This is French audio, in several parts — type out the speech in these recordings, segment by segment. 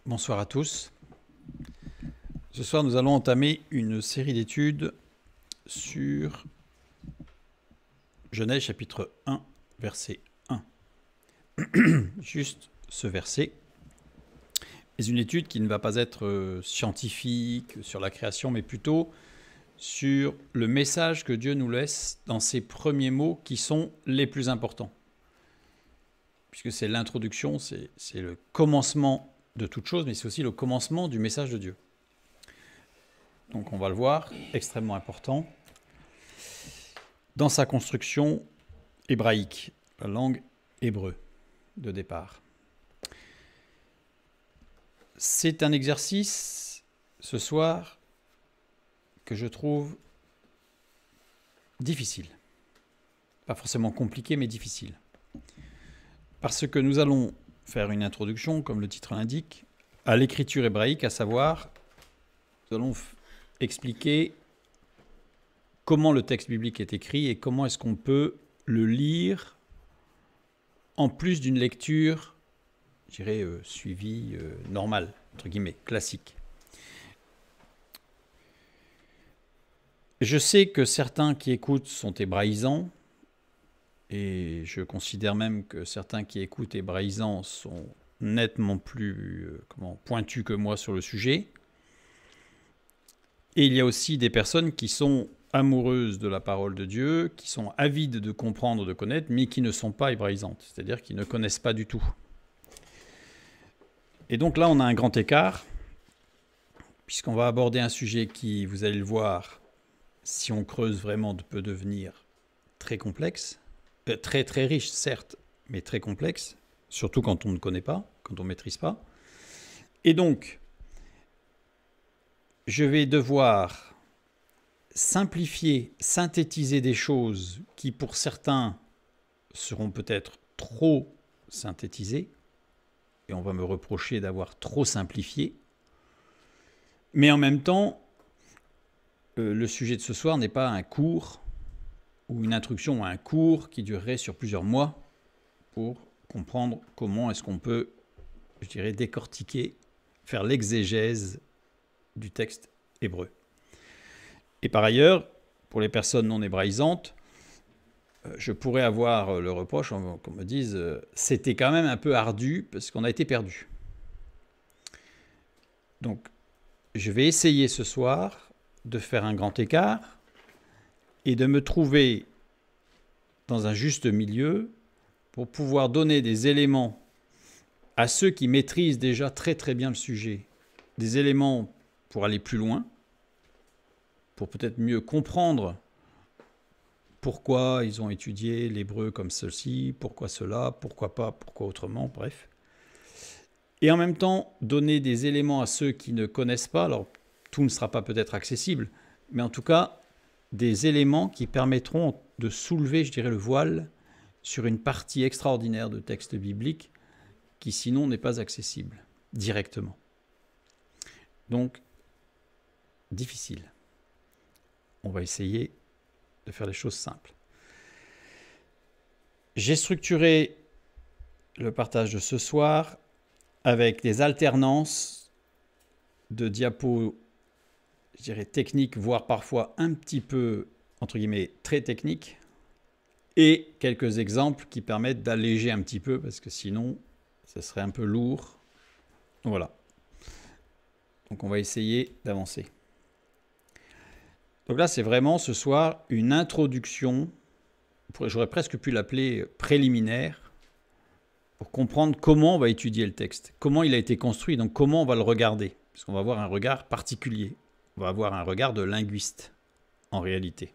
Bonsoir à tous. Ce soir, nous allons entamer une série d'études sur Genèse chapitre 1, verset 1. Juste ce verset est une étude qui ne va pas être scientifique sur la création, mais plutôt sur le message que Dieu nous laisse dans ses premiers mots qui sont les plus importants. Puisque c'est l'introduction, c'est le commencement de toute chose, mais c'est aussi le commencement du message de Dieu. Donc on va le voir, extrêmement important, dans sa construction hébraïque, la langue hébreu de départ. C'est un exercice, ce soir, que je trouve difficile. Pas forcément compliqué, mais difficile. Parce que nous allons faire une introduction, comme le titre l'indique, à l'écriture hébraïque, à savoir, nous allons expliquer comment le texte biblique est écrit et comment est-ce qu'on peut le lire en plus d'une lecture, je dirais, suivie, normale, entre guillemets, classique. Je sais que certains qui écoutent sont hébraïsants, et je considère même que certains qui écoutent hébraïsants sont nettement plus pointus que moi sur le sujet. Et il y a aussi des personnes qui sont amoureuses de la parole de Dieu, qui sont avides de comprendre, de connaître, mais qui ne sont pas hébraïsantes, c'est-à-dire qui ne connaissent pas du tout. Et donc là, on a un grand écart, puisqu'on va aborder un sujet qui, vous allez le voir, si on creuse vraiment, peut devenir très complexe, très très riche, certes, mais très complexe, surtout quand on ne connaît pas, quand on ne maîtrise pas. Et donc, je vais devoir simplifier, synthétiser des choses qui, pour certains, seront peut-être trop synthétisées, et on va me reprocher d'avoir trop simplifié. Mais en même temps, le sujet de ce soir n'est pas un cours ou une introduction à un cours qui durerait sur plusieurs mois pour comprendre comment est-ce qu'on peut, je dirais, décortiquer, faire l'exégèse du texte hébreu. Et par ailleurs, pour les personnes non hébraïsantes, je pourrais avoir le reproche qu'on me dise c'était quand même un peu ardu parce qu'on a été perdu. Donc, je vais essayer ce soir de faire un grand écart et de me trouver dans un juste milieu pour pouvoir donner des éléments à ceux qui maîtrisent déjà très très bien le sujet, des éléments pour aller plus loin, pour peut-être mieux comprendre pourquoi ils ont étudié l'hébreu comme ceci, pourquoi cela, pourquoi pas, pourquoi autrement, bref. Et en même temps, donner des éléments à ceux qui ne connaissent pas, alors tout ne sera pas peut-être accessible, mais en tout cas, des éléments qui permettront de soulever, je dirais, le voile sur une partie extraordinaire de texte biblique qui sinon n'est pas accessible directement. Donc, difficile. On va essayer de faire les choses simples. J'ai structuré le partage de ce soir avec des alternances de diapos, je dirais techniques, voire parfois un petit peu, entre guillemets, très techniques, et quelques exemples qui permettent d'alléger un petit peu, parce que sinon, ça serait un peu lourd. Voilà. Donc on va essayer d'avancer. Donc là, c'est vraiment ce soir une introduction, j'aurais presque pu l'appeler préliminaire, pour comprendre comment on va étudier le texte, comment il a été construit, donc comment on va le regarder, parce qu'on va avoir un regard particulier, on va avoir un regard de linguiste, en réalité.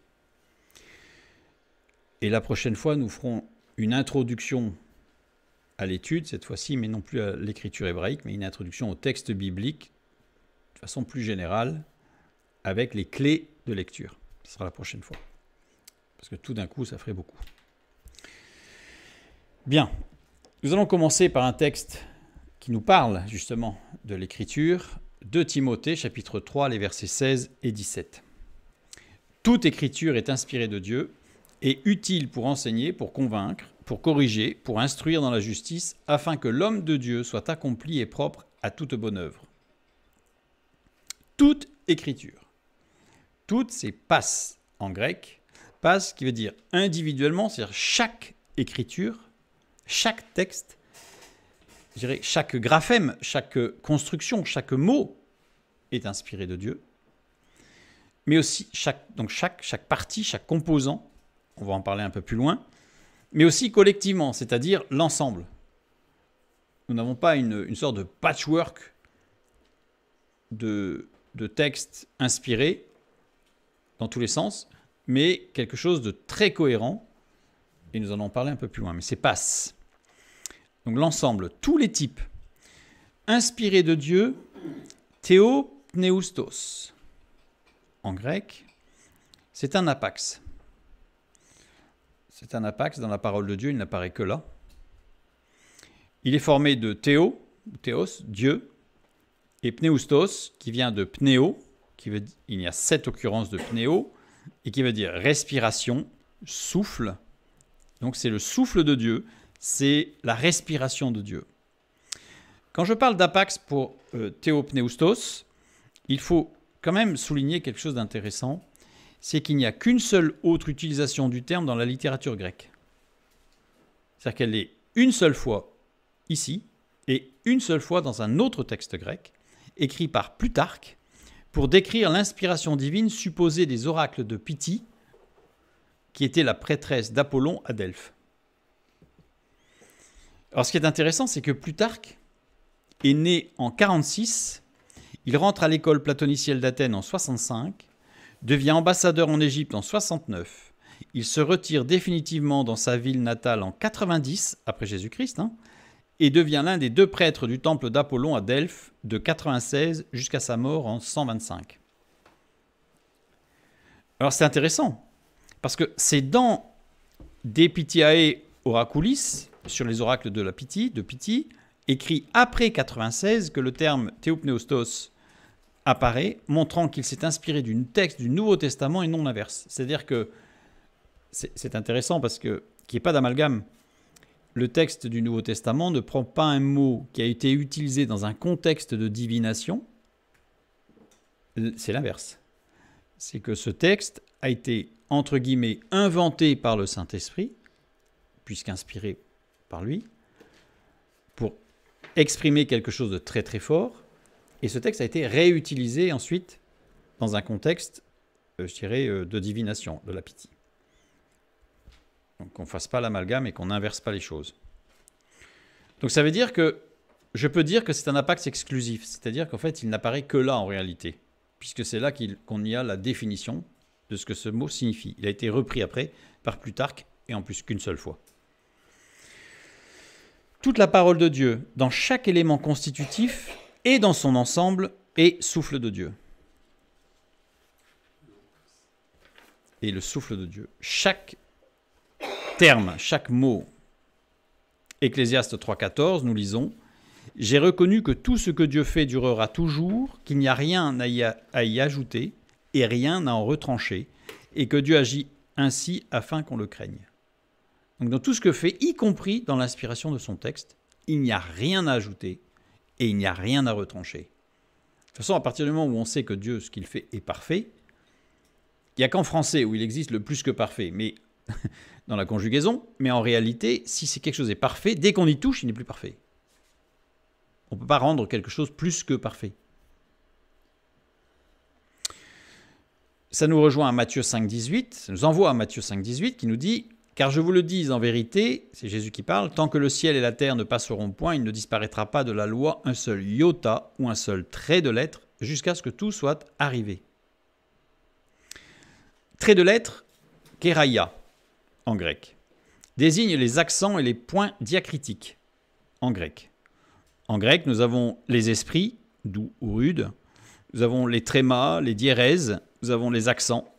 Et la prochaine fois, nous ferons une introduction à l'étude, cette fois-ci, mais non plus à l'écriture hébraïque, mais une introduction au texte biblique, de façon plus générale, avec les clés de lecture. Ce sera la prochaine fois. Parce que tout d'un coup, ça ferait beaucoup. Bien. Nous allons commencer par un texte qui nous parle justement de l'écriture, 2 Timothée, chapitre 3, les versets 16 et 17. Toute écriture est inspirée de Dieu et utile pour enseigner, pour convaincre, pour corriger, pour instruire dans la justice, afin que l'homme de Dieu soit accompli et propre, à toute bonne œuvre. Toute écriture. Toutes, c'est pas en grec. Pas qui veut dire individuellement, c'est-à-dire chaque écriture, chaque texte, je dirais chaque graphème, chaque construction, chaque mot est inspiré de Dieu. Mais aussi chaque partie, chaque composant, on va en parler un peu plus loin, mais aussi collectivement, c'est-à-dire l'ensemble. Nous n'avons pas une sorte de patchwork de textes inspirés dans tous les sens, mais quelque chose de très cohérent, et nous allons en parler un peu plus loin, mais c'est pas. Donc l'ensemble, tous les types, inspirés de Dieu, theopneustos. En grec, c'est un apax. C'est un apax dans la parole de Dieu, il n'apparaît que là. Il est formé de théos, Dieu, et pneustos, qui vient de pnéo, il y a 7 occurrences de pnéo, et qui veut dire respiration, souffle. Donc c'est le souffle de Dieu, c'est la respiration de Dieu. Quand je parle d'apax pour théopneustos, il faut quand même souligner quelque chose d'intéressant, c'est qu'il n'y a qu'une seule autre utilisation du terme dans la littérature grecque. C'est-à-dire qu'elle est une seule fois ici et une seule fois dans un autre texte grec, écrit par Plutarque, pour décrire l'inspiration divine supposée des oracles de Pythie, qui était la prêtresse d'Apollon à Delphes. Alors ce qui est intéressant, c'est que Plutarque est né en 46, il rentre à l'école platonicienne d'Athènes en 65, devient ambassadeur en Égypte en 69, il se retire définitivement dans sa ville natale en 90, après Jésus-Christ, et devient l'un des 2 prêtres du temple d'Apollon à Delphes de 96 jusqu'à sa mort en 125. Alors c'est intéressant, parce que c'est dans De Pythiae Oraculis, sur les oracles de Pythie, écrit après 96 que le terme théopneustos apparaît, montrant qu'il s'est inspiré d'un texte du Nouveau Testament et non l'inverse. C'est-à-dire que c'est intéressant parce qu'il n'y ait pas d'amalgame. Le texte du Nouveau Testament ne prend pas un mot qui a été utilisé dans un contexte de divination. C'est l'inverse. C'est que ce texte a été, entre guillemets, inventé par le Saint-Esprit, puisqu'inspiré par lui, pour exprimer quelque chose de très très fort. Et ce texte a été réutilisé ensuite dans un contexte, je dirais, de divination, de la Pythie. Donc qu'on ne fasse pas l'amalgame et qu'on n'inverse pas les choses. Donc ça veut dire que je peux dire que c'est un apax exclusif, c'est-à-dire qu'en fait il n'apparaît que là en réalité, puisque c'est là qu'on y a la définition de ce que ce mot signifie. Il a été repris après par Plutarque et en plus qu'une seule fois. Toute la parole de Dieu, dans chaque élément constitutif et dans son ensemble, est souffle de Dieu. Et le souffle de Dieu. Chaque terme, chaque mot. Ecclésiaste 3,14, nous lisons « J'ai reconnu que tout ce que Dieu fait durera toujours, qu'il n'y a rien à y ajouter et rien à en retrancher, et que Dieu agit ainsi afin qu'on le craigne. » Donc dans tout ce que fait, y compris dans l'inspiration de son texte, il n'y a rien à ajouter et il n'y a rien à retrancher. De toute façon, à partir du moment où on sait que Dieu, ce qu'il fait, est parfait, il n'y a qu'en français où il existe le plus que parfait, mais dans la conjugaison, mais en réalité, si c'est quelque chose est parfait, dès qu'on y touche, il n'est plus parfait. On ne peut pas rendre quelque chose plus que parfait. Ça nous rejoint à Matthieu 5,18, ça nous envoie à Matthieu 5,18 qui nous dit « Car je vous le dis en vérité, c'est Jésus qui parle, tant que le ciel et la terre ne passeront point, il ne disparaîtra pas de la loi un seul iota ou un seul trait de lettre, jusqu'à ce que tout soit arrivé. » Trait de lettre, kéraïa, en grec, désigne les accents et les points diacritiques, en grec. En grec, nous avons les esprits, doux ou rudes, nous avons les trémas, les diérèses, nous avons les accents,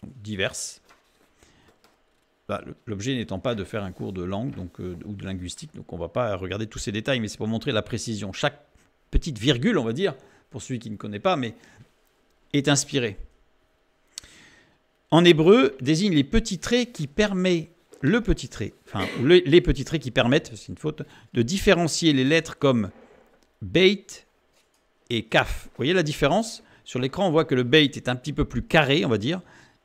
divers. L'objet n'étant pas de faire un cours de langue ou de linguistique, donc on ne va pas regarder tous ces détails, mais c'est pour montrer la précision. Chaque petite virgule, on va dire, pour celui qui ne connaît pas, mais est inspirée. En hébreu, désigne les petits traits qui permettent, les petits traits qui permettent, c'est une faute, de différencier les lettres comme Beit et Kaf. Vous voyez la différence? Sur l'écran, on voit que le Beit est un petit peu plus carré, on va dire,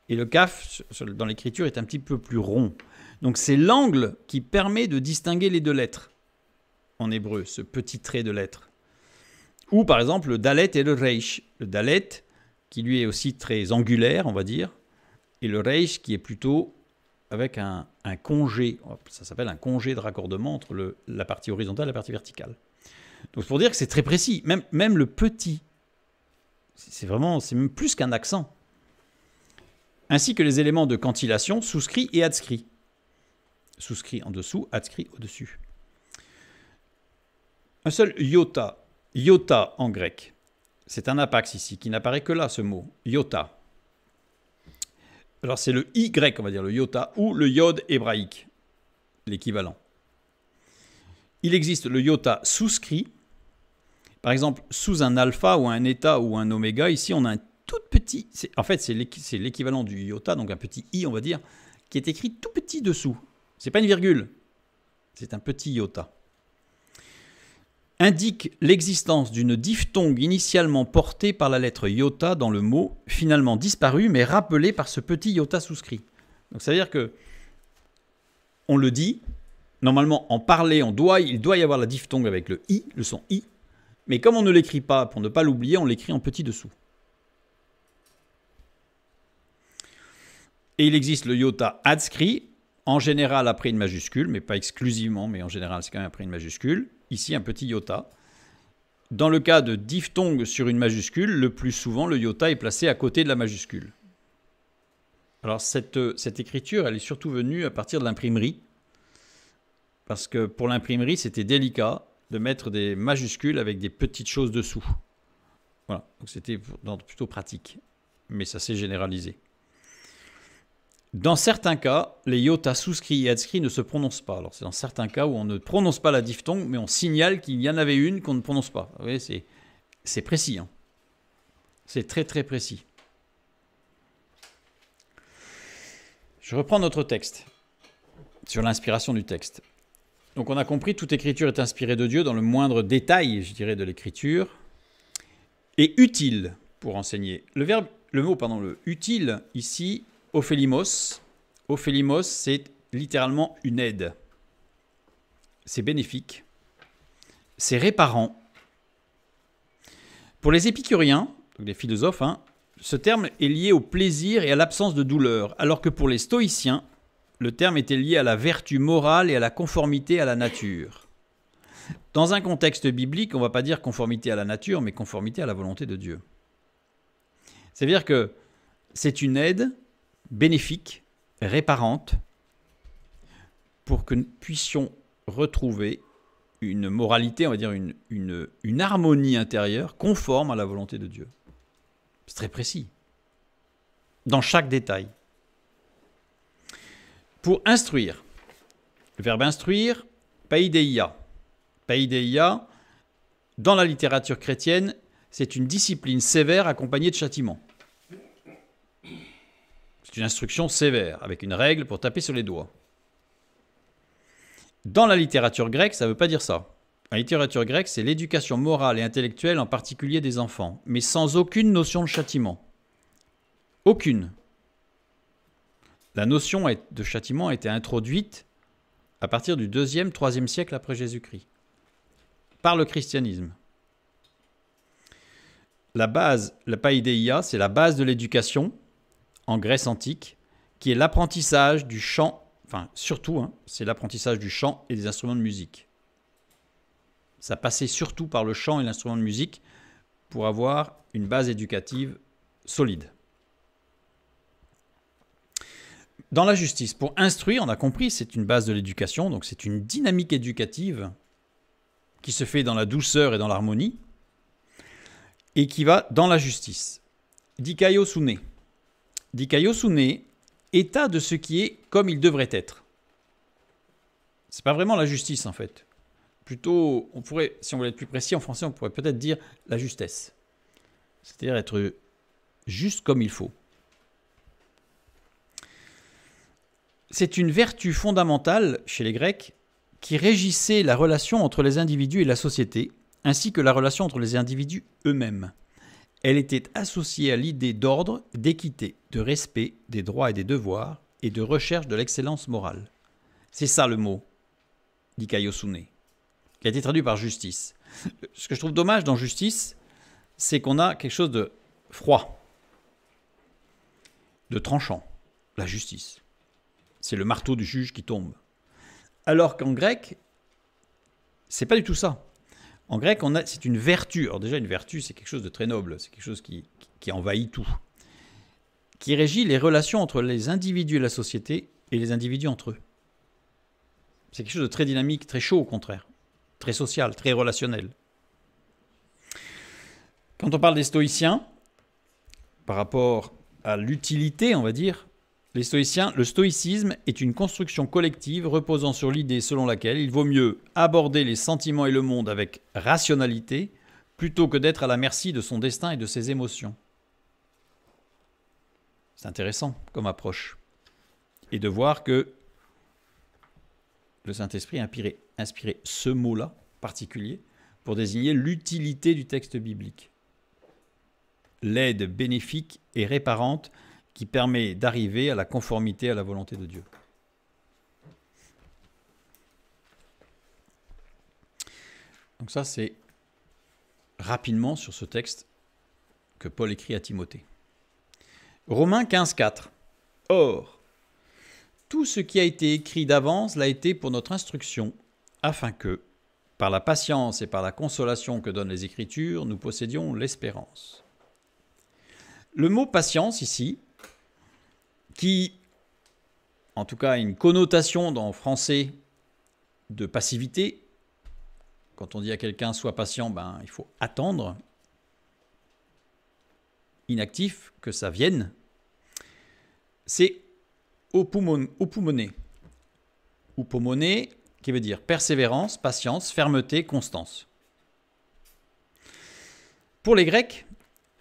et le Kaf, dans l'écriture, est un petit peu plus rond. Donc c'est l'angle qui permet de distinguer les deux lettres en hébreu, ce petit trait de lettre. Ou par exemple le Dalet et le Reish. Le Dalet, qui lui est aussi très angulaire, on va dire, et le Reish qui est plutôt avec un congé, ça s'appelle un congé de raccordement entre la partie horizontale et la partie verticale. Donc c'est pour dire que c'est très précis, même le petit, c'est même plus qu'un accent. Ainsi que les éléments de cantillation souscrits et adscrits. Souscrit en dessous, adscrit au-dessus. Un seul iota, iota en grec, c'est un apax ici, qui n'apparaît que là, ce mot, iota. Alors c'est le i grec, on va dire, le iota, ou le yod hébraïque, l'équivalent. Il existe le iota souscrit, par exemple, sous un alpha ou un eta ou un oméga, ici on a un tout petit, en fait c'est l'équivalent du iota, donc un petit i, on va dire, qui est écrit tout petit dessous. Ce n'est pas une virgule, c'est un petit iota. Indique l'existence d'une diphtongue initialement portée par la lettre iota dans le mot, finalement disparue, mais rappelée par ce petit iota souscrit. Donc ça veut dire que, on le dit, normalement en parler, il doit y avoir la diphtongue avec le i, le son i, mais comme on ne l'écrit pas, pour ne pas l'oublier, on l'écrit en petit dessous. Et il existe le iota adscrit, en général après une majuscule, mais pas exclusivement, mais en général c'est quand même après une majuscule. Ici un petit iota. Dans le cas de diphtongue sur une majuscule, le plus souvent le iota est placé à côté de la majuscule. Alors cette écriture, elle est surtout venue à partir de l'imprimerie, parce que pour l'imprimerie c'était délicat de mettre des majuscules avec des petites choses dessous. Voilà, donc c'était plutôt pratique, mais ça s'est généralisé. Dans certains cas, les iotas souscrits et adscrits ne se prononcent pas. Alors c'est dans certains cas où on ne prononce pas la diphtongue, mais on signale qu'il y en avait une qu'on ne prononce pas. Vous voyez, c'est précis. Hein. C'est très très précis. Je reprends notre texte, sur l'inspiration du texte. Donc on a compris, toute écriture est inspirée de Dieu dans le moindre détail, je dirais, de l'écriture, et utile pour enseigner. Le utile, ici, ophélimos, c'est littéralement une aide. C'est bénéfique. C'est réparant. Pour les épicuriens, donc les philosophes, ce terme est lié au plaisir et à l'absence de douleur, alors que pour les stoïciens, le terme était lié à la vertu morale et à la conformité à la nature. Dans un contexte biblique, on ne va pas dire conformité à la nature, mais conformité à la volonté de Dieu. C'est-à-dire que c'est une aide bénéfique, réparante, pour que nous puissions retrouver une moralité, on va dire une harmonie intérieure conforme à la volonté de Dieu. C'est très précis, dans chaque détail. Pour instruire, le verbe instruire, paideia. Paideia, dans la littérature chrétienne, c'est une discipline sévère accompagnée de châtiment. C'est une instruction sévère, avec une règle pour taper sur les doigts. Dans la littérature grecque, ça ne veut pas dire ça. La littérature grecque, c'est l'éducation morale et intellectuelle, en particulier des enfants, mais sans aucune notion de châtiment. Aucune. La notion de châtiment a été introduite à partir du 2e, 3e siècle après Jésus-Christ, par le christianisme. La base, la paideia, c'est la base de l'éducation en Grèce antique, qui est l'apprentissage du chant, enfin surtout, c'est l'apprentissage du chant et des instruments de musique. Ça passait surtout par le chant et l'instrument de musique pour avoir une base éducative solide. Dans la justice, pour instruire, on a compris, c'est une base de l'éducation, donc c'est une dynamique éducative qui se fait dans la douceur et dans l'harmonie, et qui va dans la justice. Dikaiosune. Dikaiosune, état de ce qui est comme il devrait être. C'est pas vraiment la justice en fait. Plutôt, on pourrait, si on voulait être plus précis en français, on pourrait peut-être dire la justesse. C'est-à-dire être juste comme il faut. C'est une vertu fondamentale chez les Grecs qui régissait la relation entre les individus et la société ainsi que la relation entre les individus eux-mêmes. Elle était associée à l'idée d'ordre, d'équité, de respect des droits et des devoirs, et de recherche de l'excellence morale. C'est ça le mot, dit Kaiosune, qui a été traduit par justice. Ce que je trouve dommage dans justice, c'est qu'on a quelque chose de froid, de tranchant, la justice. C'est le marteau du juge qui tombe. Alors qu'en grec, c'est pas du tout ça. En grec, c'est une vertu. Alors déjà, une vertu, c'est quelque chose de très noble, c'est quelque chose qui envahit tout, qui régit les relations entre les individus et la société et les individus entre eux. C'est quelque chose de très dynamique, très chaud au contraire, très social, très relationnel. Quand on parle des stoïciens, par rapport à l'utilité, on va dire, les stoïciens, le stoïcisme est une construction collective reposant sur l'idée selon laquelle il vaut mieux aborder les sentiments et le monde avec rationalité plutôt que d'être à la merci de son destin et de ses émotions. C'est intéressant comme approche. Et de voir que le Saint-Esprit a inspiré ce mot-là particulier pour désigner l'utilité du texte biblique. L'aide bénéfique et réparante qui permet d'arriver à la conformité à la volonté de Dieu. Donc ça, c'est rapidement sur ce texte que Paul écrit à Timothée. Romains 15,4. Or, tout ce qui a été écrit d'avance l'a été pour notre instruction, afin que, par la patience et par la consolation que donnent les Écritures, nous possédions l'espérance. Le mot patience ici, qui, en tout cas, a une connotation dans le français de passivité. Quand on dit à quelqu'un « sois patient », il faut attendre, inactif, que ça vienne. C'est opumone, qui veut dire persévérance, patience, fermeté, constance. Pour les Grecs,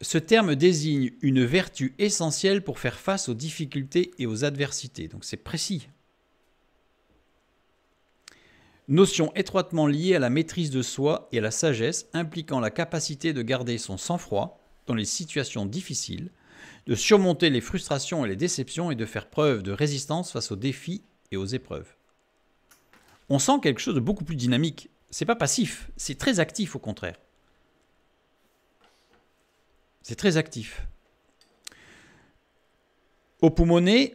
ce terme désigne une vertu essentielle pour faire face aux difficultés et aux adversités. Donc c'est précis. Notion étroitement liée à la maîtrise de soi et à la sagesse, impliquant la capacité de garder son sang-froid dans les situations difficiles, de surmonter les frustrations et les déceptions et de faire preuve de résistance face aux défis et aux épreuves. On sent quelque chose de beaucoup plus dynamique. C'est pas passif, c'est très actif au contraire. C'est très actif. Opumone,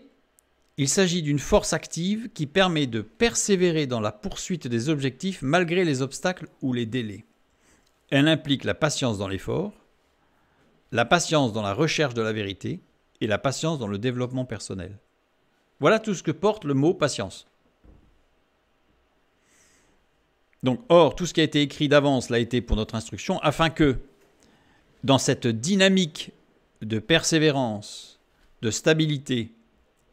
il s'agit d'une force active qui permet de persévérer dans la poursuite des objectifs malgré les obstacles ou les délais. Elle implique la patience dans l'effort, la patience dans la recherche de la vérité et la patience dans le développement personnel. Voilà tout ce que porte le mot patience. Donc, or, tout ce qui a été écrit d'avance l'a été pour notre instruction, afin que, dans cette dynamique de persévérance, de stabilité,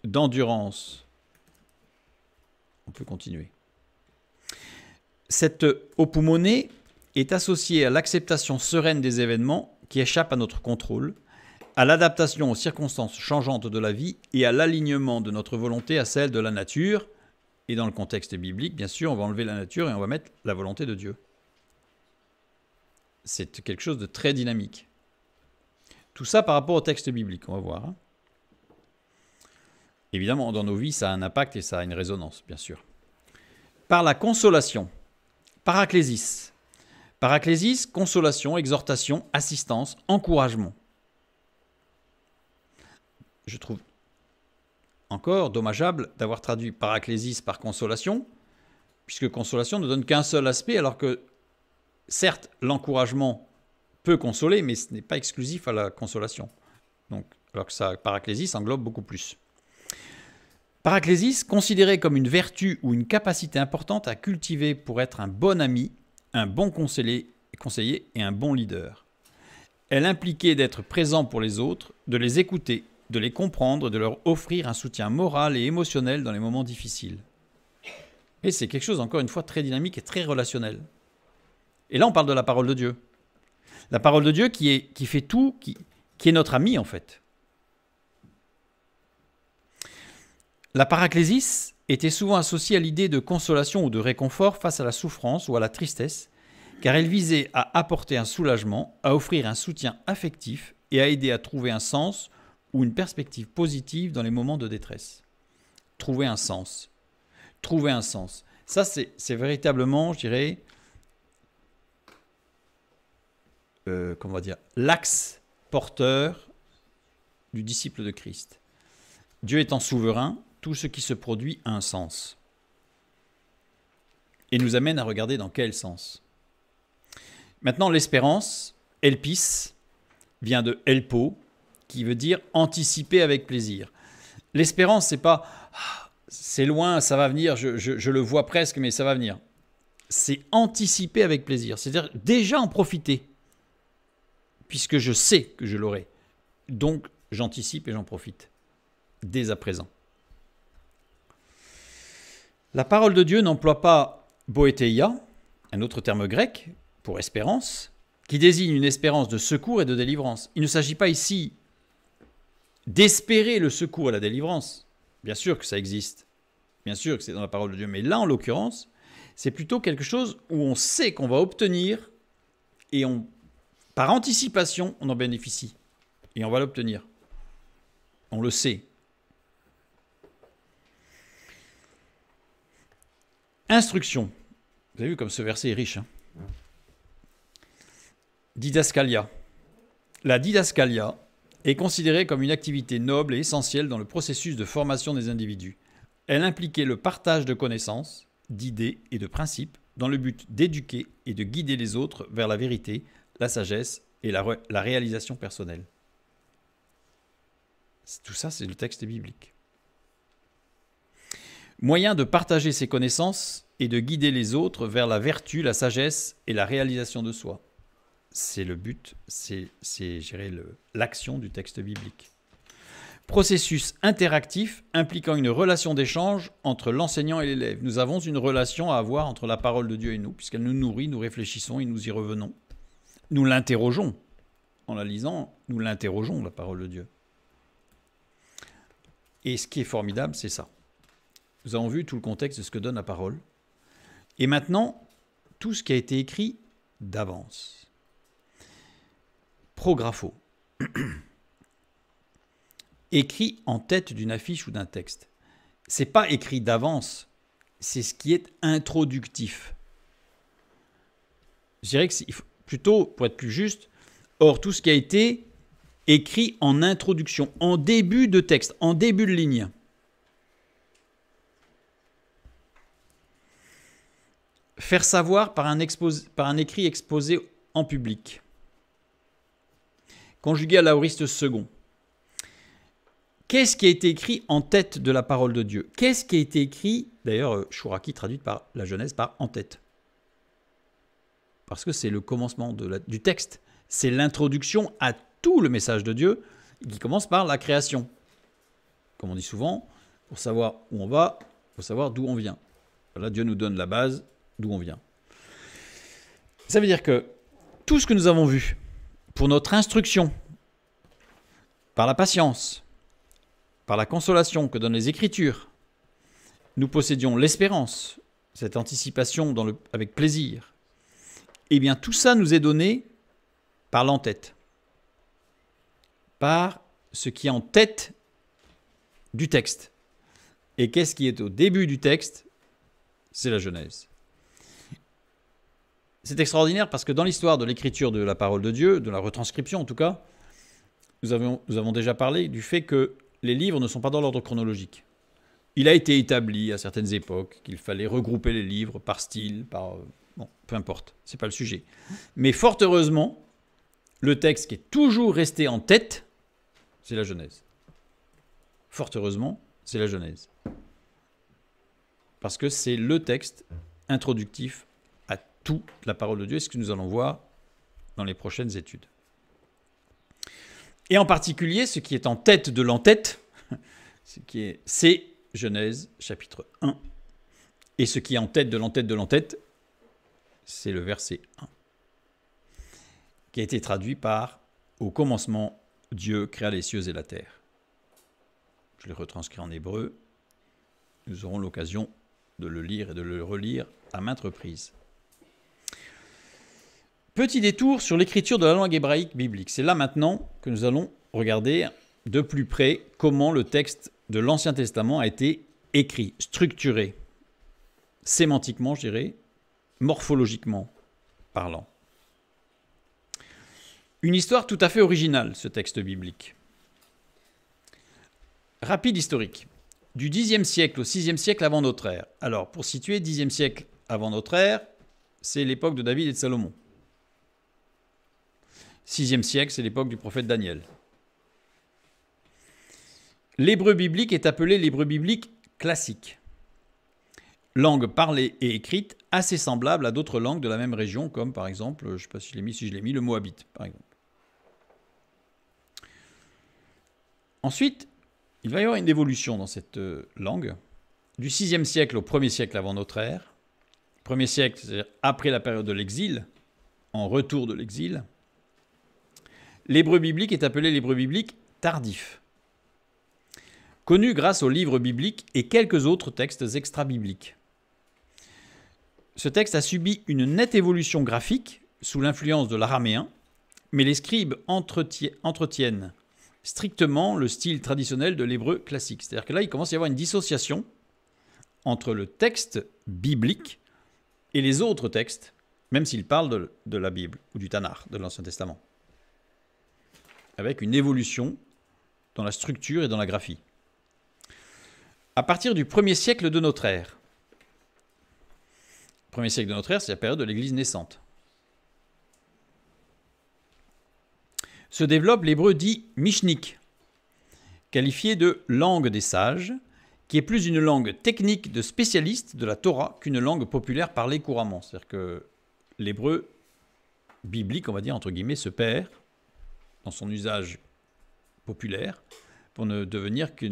d'endurance, on peut continuer. Cette opumone est associée à l'acceptation sereine des événements qui échappent à notre contrôle, à l'adaptation aux circonstances changeantes de la vie et à l'alignement de notre volonté à celle de la nature. Et dans le contexte biblique, bien sûr, on va enlever la nature et on va mettre la volonté de Dieu. C'est quelque chose de très dynamique. Tout ça par rapport au texte biblique, on va voir. Évidemment, dans nos vies, ça a un impact et ça a une résonance, bien sûr. Par la consolation, paraklésis. Paraklésis, consolation, exhortation, assistance, encouragement. Je trouve encore dommageable d'avoir traduit paraklésis par consolation, puisque consolation ne donne qu'un seul aspect, alors que, certes, l'encouragement peut consoler, mais ce n'est pas exclusif à la consolation. Donc, alors que ça, paraklésis englobe beaucoup plus. Paraklésis, considéré comme une vertu ou une capacité importante à cultiver pour être un bon ami, un bon conseiller et un bon leader. Elle impliquait d'être présent pour les autres, de les écouter, de les comprendre, de leur offrir un soutien moral et émotionnel dans les moments difficiles. Et c'est quelque chose, encore une fois, très dynamique et très relationnel. Et là, on parle de la parole de Dieu. La parole de Dieu qui fait tout, qui est notre ami, en fait. La paraklésis était souvent associée à l'idée de consolation ou de réconfort face à la souffrance ou à la tristesse, car elle visait à apporter un soulagement, à offrir un soutien affectif et à aider à trouver un sens ou une perspective positive dans les moments de détresse. Trouver un sens. Trouver un sens. Ça, c'est véritablement, je dirais, comment on va dire, l'axe porteur du disciple de Christ. Dieu étant souverain, tout ce qui se produit a un sens. Et nous amène à regarder dans quel sens. Maintenant, l'espérance, elpis, vient de elpo, qui veut dire anticiper avec plaisir. L'espérance, c'est pas c'est loin, ça va venir, je le vois presque, mais ça va venir. C'est anticiper avec plaisir, c'est-à-dire déjà en profiter, puisque je sais que je l'aurai. Donc, j'anticipe et j'en profite, dès à présent. La parole de Dieu n'emploie pas boéteia, un autre terme grec pour espérance, qui désigne une espérance de secours et de délivrance. Il ne s'agit pas ici d'espérer le secours et la délivrance. Bien sûr que ça existe, bien sûr que c'est dans la parole de Dieu, mais là, en l'occurrence, c'est plutôt quelque chose où on sait qu'on va obtenir et par anticipation, on en bénéficie et on va l'obtenir. On le sait. Instruction. Vous avez vu comme ce verset est riche. Didascalia. La didascalia est considérée comme une activité noble et essentielle dans le processus de formation des individus. Elle impliquait le partage de connaissances, d'idées et de principes dans le but d'éduquer et de guider les autres vers la vérité, la sagesse et la réalisation personnelle. Tout ça, c'est le texte biblique. Moyen de partager ses connaissances et de guider les autres vers la vertu, la sagesse et la réalisation de soi. C'est le but, c'est l'action du texte biblique. Processus interactif impliquant une relation d'échange entre l'enseignant et l'élève. Nous avons une relation à avoir entre la parole de Dieu et nous, puisqu'elle nous nourrit, nous réfléchissons et nous y revenons. Nous l'interrogeons. En la lisant, nous l'interrogeons, la parole de Dieu. Et ce qui est formidable, c'est ça. Nous avons vu tout le contexte de ce que donne la parole. Et maintenant, tout ce qui a été écrit d'avance. Prographo. Écrit en tête d'une affiche ou d'un texte. C'est pas écrit d'avance, c'est ce qui est introductif. Je dirais que c'est plutôt, pour être plus juste, or tout ce qui a été écrit en introduction, en début de texte, en début de ligne. Faire savoir par un écrit exposé en public. Conjugué à l'aoriste second. Qu'est-ce qui a été écrit en tête de la parole de Dieu? Qu'est-ce qui a été écrit, d'ailleurs, Chouraki traduite par la Genèse par en tête? Parce que c'est le commencement du texte. C'est l'introduction à tout le message de Dieu qui commence par la création. Comme on dit souvent, pour savoir où on va, il faut savoir d'où on vient. Voilà, Dieu nous donne la base d'où on vient. Ça veut dire que tout ce que nous avons vu pour notre instruction, par la patience, par la consolation que donnent les Écritures, nous possédions l'espérance, cette anticipation avec plaisir. Eh bien, tout ça nous est donné par l'en-tête, par ce qui est en tête du texte. Et qu'est-ce qui est au début du texte? C'est la Genèse. C'est extraordinaire parce que dans l'histoire de l'écriture de la parole de Dieu, de la retranscription en tout cas, nous avons déjà parlé du fait que les livres ne sont pas dans l'ordre chronologique. Il a été établi à certaines époques qu'il fallait regrouper les livres par style, bon, peu importe, c'est pas le sujet. Mais fort heureusement, le texte qui est toujours resté en tête, c'est la Genèse. Fort heureusement, c'est la Genèse. Parce que c'est le texte introductif à toute la parole de Dieu, ce que nous allons voir dans les prochaines études. Et en particulier, ce qui est en tête de l'en-tête, c'est Genèse chapitre 1. Et ce qui est en tête de l'en-tête de l'en-tête, c'est le verset 1, qui a été traduit par « Au commencement, Dieu créa les cieux et la terre ». Je l'ai retranscrit en hébreu. Nous aurons l'occasion de le lire et de le relire à maintes reprises. Petit détour sur l'écriture de la langue hébraïque biblique. C'est là maintenant que nous allons regarder de plus près comment le texte de l'Ancien Testament a été écrit, structuré, sémantiquement, je dirais, morphologiquement parlant. Une histoire tout à fait originale, ce texte biblique. Rapide historique. Du Xe siècle au VIe siècle avant notre ère. Alors, pour situer, Xe siècle avant notre ère, c'est l'époque de David et de Salomon. VIe siècle, c'est l'époque du prophète Daniel. L'hébreu biblique est appelé l'hébreu biblique classique. Langue parlée et écrite assez semblable à d'autres langues de la même région, comme par exemple, je ne sais pas si je l'ai mis, le moabite, par exemple. Ensuite, il va y avoir une évolution dans cette langue, du VIe siècle au 1er siècle avant notre ère. 1er siècle, c'est-à-dire après la période de l'exil, en retour de l'exil. L'hébreu biblique est appelé l'hébreu biblique tardif, connu grâce aux livres bibliques et quelques autres textes extra-bibliques. Ce texte a subi une nette évolution graphique sous l'influence de l'araméen, mais les scribes entretiennent strictement le style traditionnel de l'hébreu classique. C'est-à-dire que là, il commence à y avoir une dissociation entre le texte biblique et les autres textes, même s'ils parlent de la Bible ou du Tanakh, de l'Ancien Testament, avec une évolution dans la structure et dans la graphie. À partir du 1er siècle de notre ère, 1er siècle de notre ère, c'est la période de l'Église naissante, se développe l'hébreu dit mishnik, qualifié de langue des sages, qui est plus une langue technique de spécialistes de la Torah qu'une langue populaire parlée couramment. C'est-à-dire que l'hébreu biblique, on va dire entre guillemets, se perd dans son usage populaire pour ne devenir que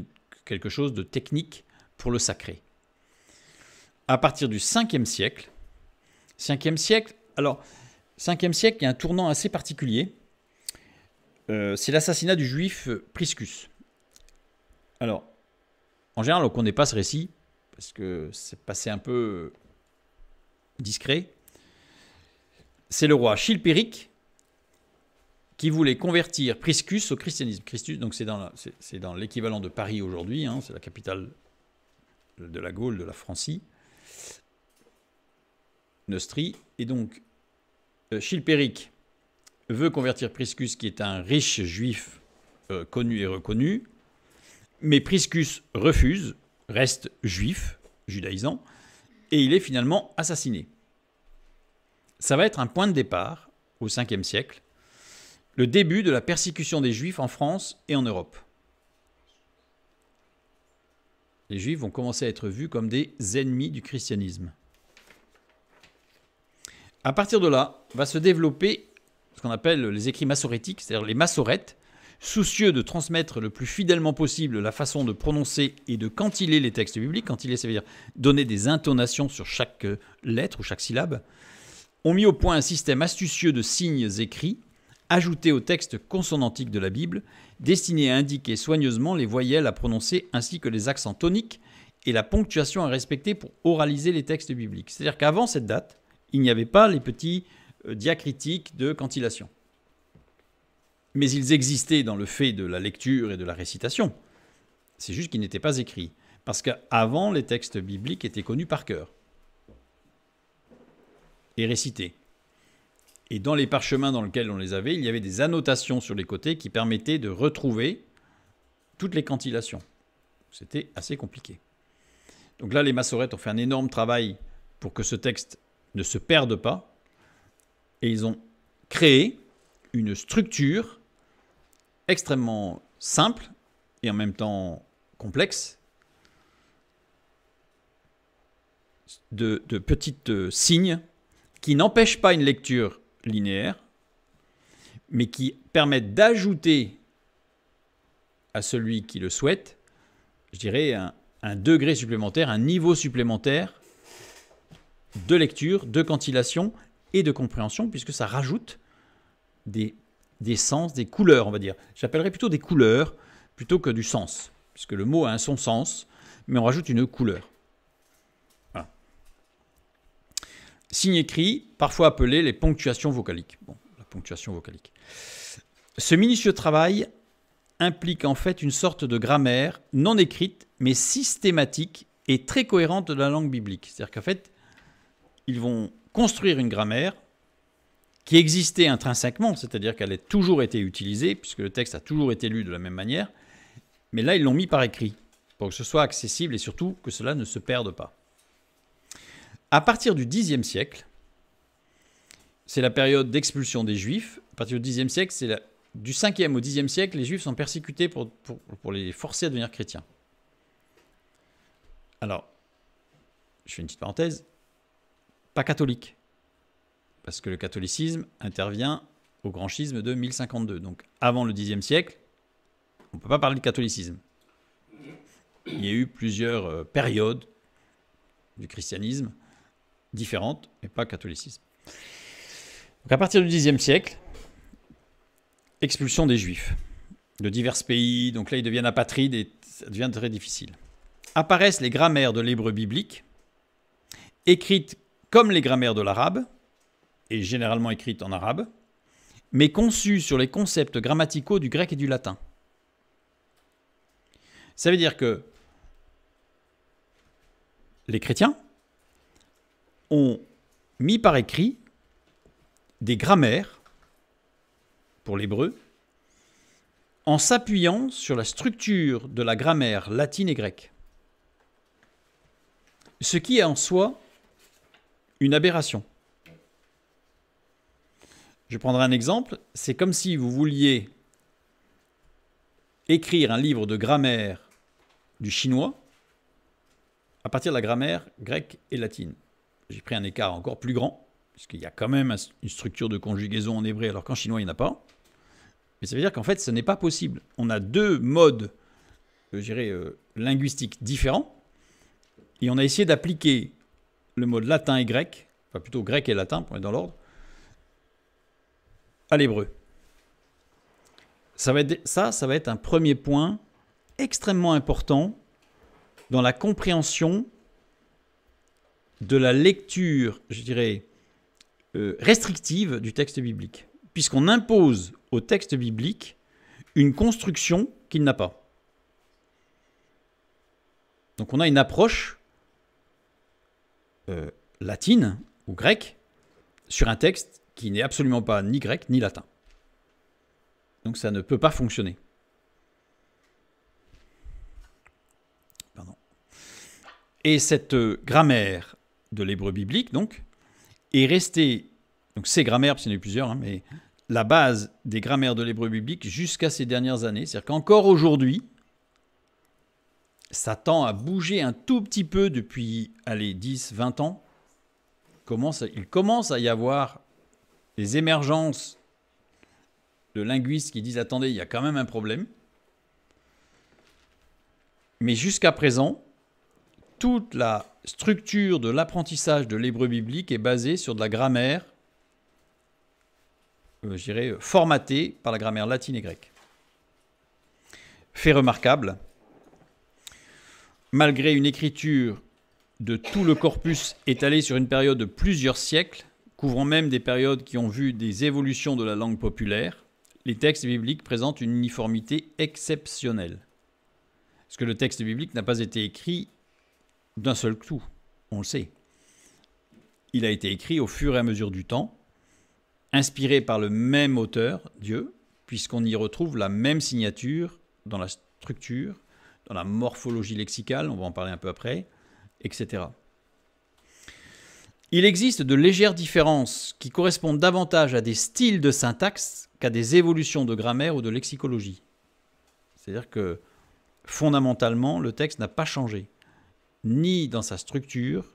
quelque chose de technique pour le sacré. À partir du 5e siècle, alors 5e siècle, il y a un tournant assez particulier. C'est l'assassinat du juif Priscus. Alors, en général, on ne connaît pas ce récit, parce que c'est passé un peu discret. C'est le roi Chilpéric qui voulait convertir Priscus au christianisme. Christus, donc c'est dans l'équivalent de Paris aujourd'hui, hein, c'est la capitale de la Gaule, de la Francie, Neustrie. Et donc, Chilpéric veut convertir Priscus, qui est un riche juif connu et reconnu, mais Priscus refuse, reste juif, judaïsant, et il est finalement assassiné. Ça va être un point de départ, au 5e siècle, le début de la persécution des Juifs en France et en Europe. Les Juifs vont commencer à être vus comme des ennemis du christianisme. À partir de là, va se développer ce qu'on appelle les écrits massorétiques, c'est-à-dire les massorètes, soucieux de transmettre le plus fidèlement possible la façon de prononcer et de cantiler les textes bibliques. Cantiler, ça veut dire donner des intonations sur chaque lettre ou chaque syllabe, ont mis au point un système astucieux de signes écrits, ajoutés au texte consonantique de la Bible, destinés à indiquer soigneusement les voyelles à prononcer ainsi que les accents toniques et la ponctuation à respecter pour oraliser les textes bibliques. C'est-à-dire qu'avant cette date, il n'y avait pas les petits diacritiques de cantillation. Mais ils existaient dans le fait de la lecture et de la récitation. C'est juste qu'ils n'étaient pas écrits. Parce qu'avant, les textes bibliques étaient connus par cœur et récités. Et dans les parchemins dans lesquels on les avait, il y avait des annotations sur les côtés qui permettaient de retrouver toutes les cantillations. C'était assez compliqué. Donc là, les massorètes ont fait un énorme travail pour que ce texte ne se perde pas. Et ils ont créé une structure extrêmement simple et en même temps complexe de petits signes qui n'empêchent pas une lecture linéaire, mais qui permettent d'ajouter à celui qui le souhaite, je dirais, un degré supplémentaire, un niveau supplémentaire de lecture, de cantillation et de compréhension, puisque ça rajoute des sens, des couleurs, on va dire. J'appellerais plutôt des couleurs plutôt que du sens, puisque le mot a son sens, mais on rajoute une couleur. Voilà. Signe écrit, parfois appelé les ponctuations vocaliques. Bon, la ponctuation vocalique. Ce minutieux travail implique en fait une sorte de grammaire non écrite, mais systématique et très cohérente de la langue biblique. C'est-à-dire qu'en fait, ils vont construire une grammaire qui existait intrinsèquement, c'est-à-dire qu'elle a toujours été utilisée, puisque le texte a toujours été lu de la même manière, mais là, ils l'ont mis par écrit, pour que ce soit accessible et surtout que cela ne se perde pas. À partir du Xe siècle, c'est la période d'expulsion des Juifs. À partir du Xe siècle, du 5e au Xe siècle, les Juifs sont persécutés pour les forcer à devenir chrétiens. Alors, je fais une petite parenthèse, pas catholique, parce que le catholicisme intervient au grand schisme de 1052. Donc avant le Xe siècle, on ne peut pas parler de catholicisme. Il y a eu plusieurs périodes du christianisme différentes, mais pas catholicisme. Donc à partir du Xe siècle, expulsion des Juifs de divers pays. Donc là, ils deviennent apatrides et ça devient très difficile. Apparaissent les grammaires de l'hébreu biblique, écrites comme les grammaires de l'arabe, et généralement écrites en arabe, mais conçues sur les concepts grammaticaux du grec et du latin. Ça veut dire que les chrétiens ont mis par écrit des grammaires pour l'hébreu en s'appuyant sur la structure de la grammaire latine et grecque. Ce qui est en soi une aberration. Je prendrai un exemple. C'est comme si vous vouliez écrire un livre de grammaire du chinois à partir de la grammaire grecque et latine. J'ai pris un écart encore plus grand, puisqu'il y a quand même une structure de conjugaison en hébreu, alors qu'en chinois, il n'y en a pas. Mais ça veut dire qu'en fait, ce n'est pas possible. On a deux modes, linguistiques différents, et on a essayé d'appliquer le mode latin et grec, enfin plutôt grec et latin, pour être dans l'ordre, à l'hébreu. Ça va être un premier point extrêmement important dans la compréhension de la lecture, restrictive du texte biblique, puisqu'on impose au texte biblique une construction qu'il n'a pas. Donc on a une approche latine ou grecque sur un texte qui n'est absolument pas ni grec ni latin. Donc ça ne peut pas fonctionner. Pardon. Et cette grammaire de l'hébreu biblique, donc, est restée, donc ces grammaires, parce qu'il y en a eu plusieurs, mais la base des grammaires de l'hébreu biblique jusqu'à ces dernières années. C'est-à-dire qu'encore aujourd'hui, ça tend à bouger un tout petit peu depuis, 10, 20 ans. Il commence à y avoir des émergences de linguistes qui disent « Attendez, il y a quand même un problème ». Mais jusqu'à présent, toute la structure de l'apprentissage de l'hébreu biblique est basée sur de la grammaire, formatée par la grammaire latine et grecque. Fait remarquable, malgré une écriture de tout le corpus étalée sur une période de plusieurs siècles, couvrant même des périodes qui ont vu des évolutions de la langue populaire, les textes bibliques présentent une uniformité exceptionnelle. Parce que le texte biblique n'a pas été écrit d'un seul coup, on le sait. Il a été écrit au fur et à mesure du temps, inspiré par le même auteur, Dieu, puisqu'on y retrouve la même signature dans la structure, dans la morphologie lexicale, on va en parler un peu après, etc. Il existe de légères différences qui correspondent davantage à des styles de syntaxe qu'à des évolutions de grammaire ou de lexicologie. C'est-à-dire que, fondamentalement, le texte n'a pas changé, ni dans sa structure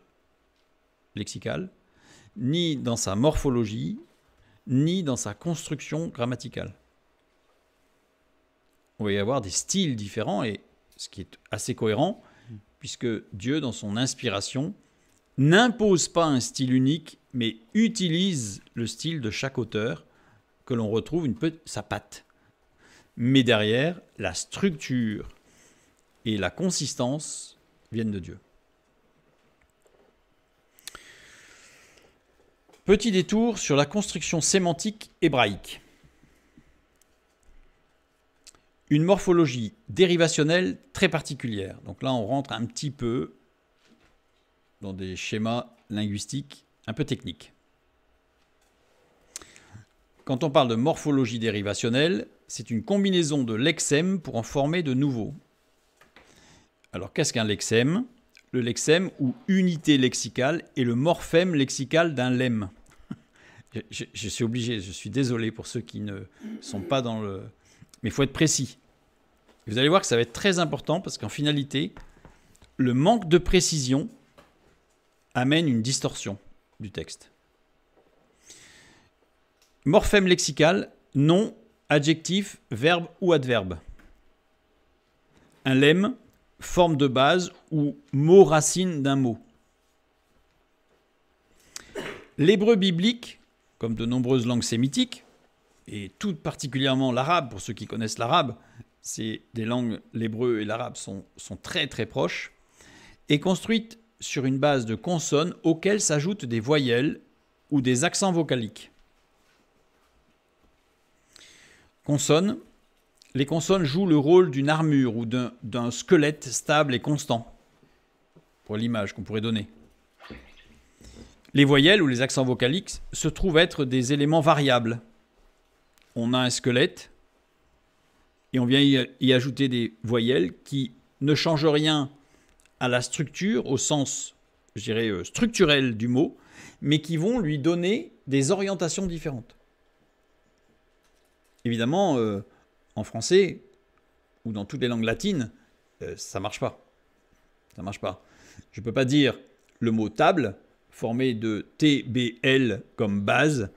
lexicale, ni dans sa morphologie, ni dans sa construction grammaticale. On va y avoir des styles différents, et ce qui est assez cohérent, puisque Dieu, dans son inspiration, n'impose pas un style unique, mais utilise le style de chaque auteur, que l'on retrouve sa patte. Mais derrière, la structure et la consistance viennent de Dieu. Petit détour sur la construction sémantique hébraïque. Une morphologie dérivationnelle très particulière. Donc là, on rentre un petit peu dans des schémas linguistiques un peu techniques. Quand on parle de morphologie dérivationnelle, c'est une combinaison de lexèmes pour en former de nouveaux. Alors, qu'est-ce qu'un lexème ? Le lexème, ou unité lexicale, est le morphème lexical d'un lemme. Je suis obligé, je suis désolé pour ceux qui ne sont pas dans le... Mais il faut être précis. Vous allez voir que ça va être très important parce qu'en finalité, le manque de précision amène une distorsion du texte. Morphème lexical, nom, adjectif, verbe ou adverbe. Un lemme, forme de base ou mot racine d'un mot. L'hébreu biblique, comme de nombreuses langues sémitiques, et tout particulièrement l'arabe, pour ceux qui connaissent l'arabe, c'est des langues, l'hébreu et l'arabe sont très très proches, est construite sur une base de consonnes auxquelles s'ajoutent des voyelles ou des accents vocaliques. Consonnes. Les consonnes jouent le rôle d'une armure ou d'un squelette stable et constant, pour l'image qu'on pourrait donner. Les voyelles ou les accents vocaliques se trouvent être des éléments variables. On a un squelette et on vient y ajouter des voyelles qui ne changent rien à la structure, au sens, je dirais, structurel du mot, mais qui vont lui donner des orientations différentes. Évidemment, en français ou dans toutes les langues latines, ça ne marche pas. Ça marche pas. Je ne peux pas dire le mot table, formé de TBL comme base,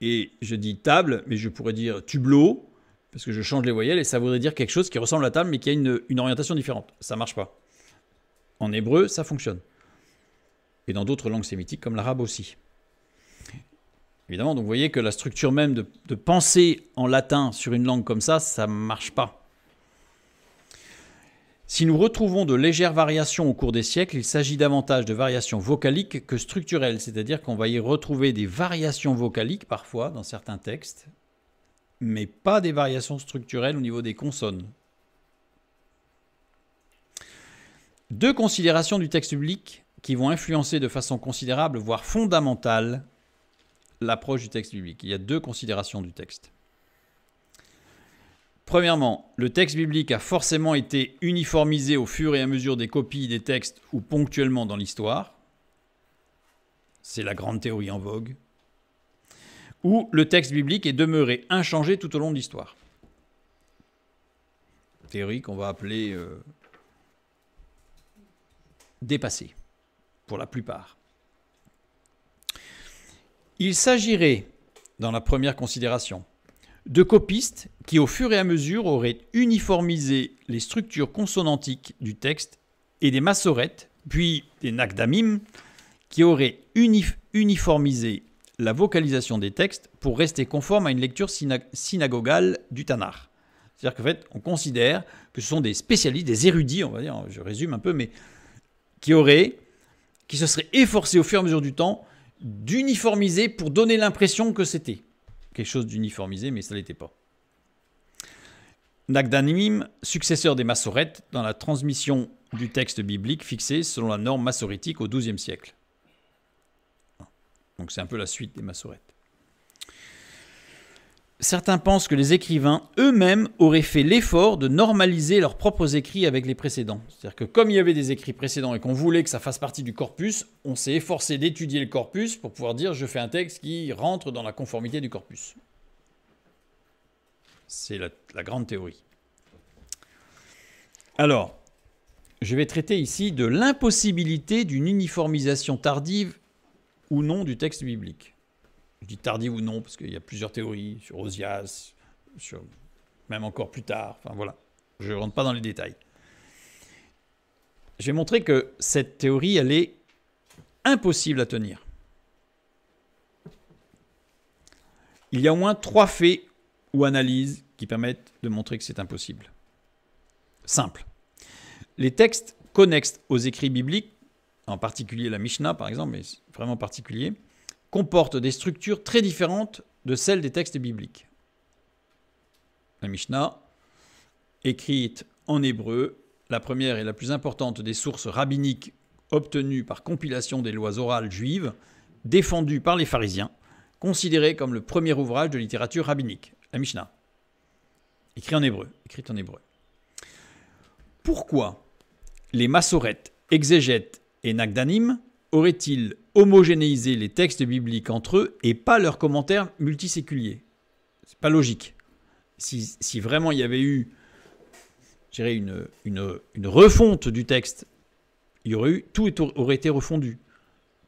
et je dis table, mais je pourrais dire tubleau, parce que je change les voyelles, et ça voudrait dire quelque chose qui ressemble à table, mais qui a une orientation différente. Ça ne marche pas. En hébreu, ça fonctionne. Et dans d'autres langues sémitiques, comme l'arabe aussi. Évidemment, donc vous voyez que la structure même de penser en latin sur une langue comme ça ne marche pas. Si nous retrouvons de légères variations au cours des siècles, il s'agit davantage de variations vocaliques que structurelles, c'est-à-dire qu'on va y retrouver des variations vocaliques parfois dans certains textes, mais pas des variations structurelles au niveau des consonnes. Deux considérations du texte biblique qui vont influencer de façon considérable, voire fondamentale, l'approche du texte biblique. Il y a deux considérations du texte. Premièrement, le texte biblique a forcément été uniformisé au fur et à mesure des copies des textes ou ponctuellement dans l'histoire. C'est la grande théorie en vogue. Ou le texte biblique est demeuré inchangé tout au long de l'histoire. Théorie qu'on va appeler dépassée, pour la plupart. Il s'agirait, dans la première considération, de copistes qui, au fur et à mesure, auraient uniformisé les structures consonantiques du texte et des massorettes, puis des nakdamim, qui auraient uniformisé la vocalisation des textes pour rester conforme à une lecture synagogale du Tanakh. C'est-à-dire qu'en fait, on considère que ce sont des spécialistes, des érudits, on va dire, je résume un peu, mais qui se seraient efforcés au fur et à mesure du temps d'uniformiser pour donner l'impression que c'était quelque chose d'uniformisé, mais ça ne l'était pas. Nakdamim, successeur des massorettes dans la transmission du texte biblique fixé selon la norme massorétique au XIIe siècle. Donc c'est un peu la suite des massorettes. Certains pensent que les écrivains eux-mêmes auraient fait l'effort de normaliser leurs propres écrits avec les précédents. C'est-à-dire que comme il y avait des écrits précédents et qu'on voulait que ça fasse partie du corpus, on s'est efforcé d'étudier le corpus pour pouvoir dire je fais un texte qui rentre dans la conformité du corpus. C'est la grande théorie. Alors, je vais traiter ici de l'impossibilité d'une uniformisation tardive ou non du texte biblique. Je dis tardive ou non parce qu'il y a plusieurs théories sur Osias, sur même encore plus tard. Enfin voilà, je ne rentre pas dans les détails. Je vais montrer que cette théorie, elle est impossible à tenir. Il y a au moins 3 faits ou analyses qui permettent de montrer que c'est impossible. Simple. Les textes connexes aux écrits bibliques, en particulier la Mishnah par exemple, mais vraiment particulier, comportent des structures très différentes de celles des textes bibliques. La Mishnah, écrite en hébreu, la première et la plus importante des sources rabbiniques obtenues par compilation des lois orales juives, défendues par les pharisiens, considérée comme le premier ouvrage de littérature rabbinique, la Mishnah, écrite en hébreu. Pourquoi les massorètes, exégètes et nagdanim auraient-ils homogénéisé les textes bibliques entre eux et pas leurs commentaires multiséculiers? C'est pas logique. Si vraiment il y avait eu, je dirais, une refonte du texte, tout aurait été refondu.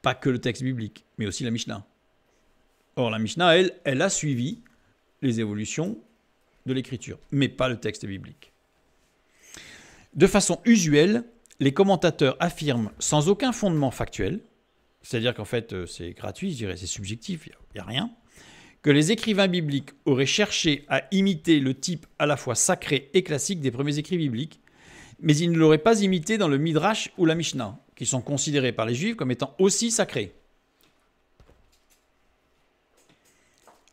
Pas que le texte biblique, mais aussi la Mishnah. Or, la Mishnah, elle a suivi les évolutions de l'écriture, mais pas le texte biblique. De façon usuelle, les commentateurs affirment sans aucun fondement factuel, c'est-à-dire qu'en fait c'est gratuit, je dirais, c'est subjectif, il n'y a rien, que les écrivains bibliques auraient cherché à imiter le type à la fois sacré et classique des premiers écrits bibliques, mais ils ne l'auraient pas imité dans le Midrash ou la Mishnah, qui sont considérés par les Juifs comme étant aussi sacrés.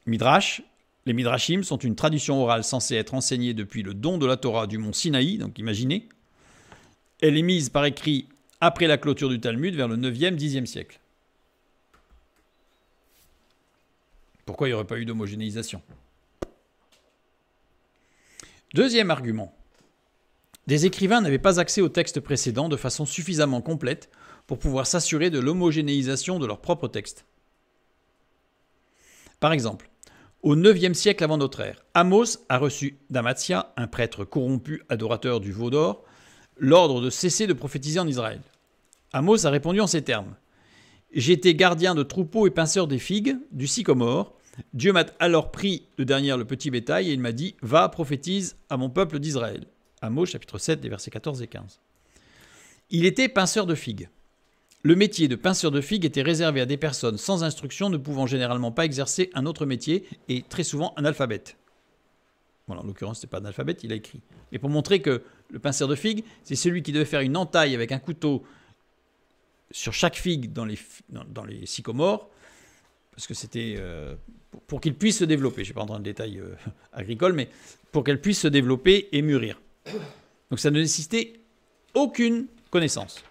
Midrash, les Midrashim sont une tradition orale censée être enseignée depuis le don de la Torah du mont Sinaï, donc imaginez. Elle est mise par écrit après la clôture du Talmud vers le 9e, 10e siècle. Pourquoi il n'y aurait pas eu d'homogénéisation? Deuxième argument. Des écrivains n'avaient pas accès aux textes précédents de façon suffisamment complète pour pouvoir s'assurer de l'homogénéisation de leurs propres textes. Par exemple, au 9e siècle avant notre ère, Amos a reçu d'Amatzia, un prêtre corrompu adorateur du veau d'or, l'ordre de cesser de prophétiser en Israël. Amos a répondu en ces termes. « J'étais gardien de troupeaux et pinceur des figues, du sycomore. Dieu m'a alors pris de derrière le petit bétail et il m'a dit « Va, prophétise à mon peuple d'Israël. » Amos, chapitre 7, des versets 14 et 15. Il était pinceur de figues. Le métier de pinceur de figues était réservé à des personnes sans instruction ne pouvant généralement pas exercer un autre métier et très souvent analphabètes. Bon, en l'occurrence, ce n'est pas analphabète, il a écrit. Mais pour montrer que le pinceur de figues, c'est celui qui devait faire une entaille avec un couteau sur chaque figue dans les sycomores, parce que c'était pour qu'il puisse se développer. Je ne vais pas rentrer dans le détail agricole, mais pour qu'elle puisse se développer et mûrir. Donc ça ne nécessitait aucune connaissance.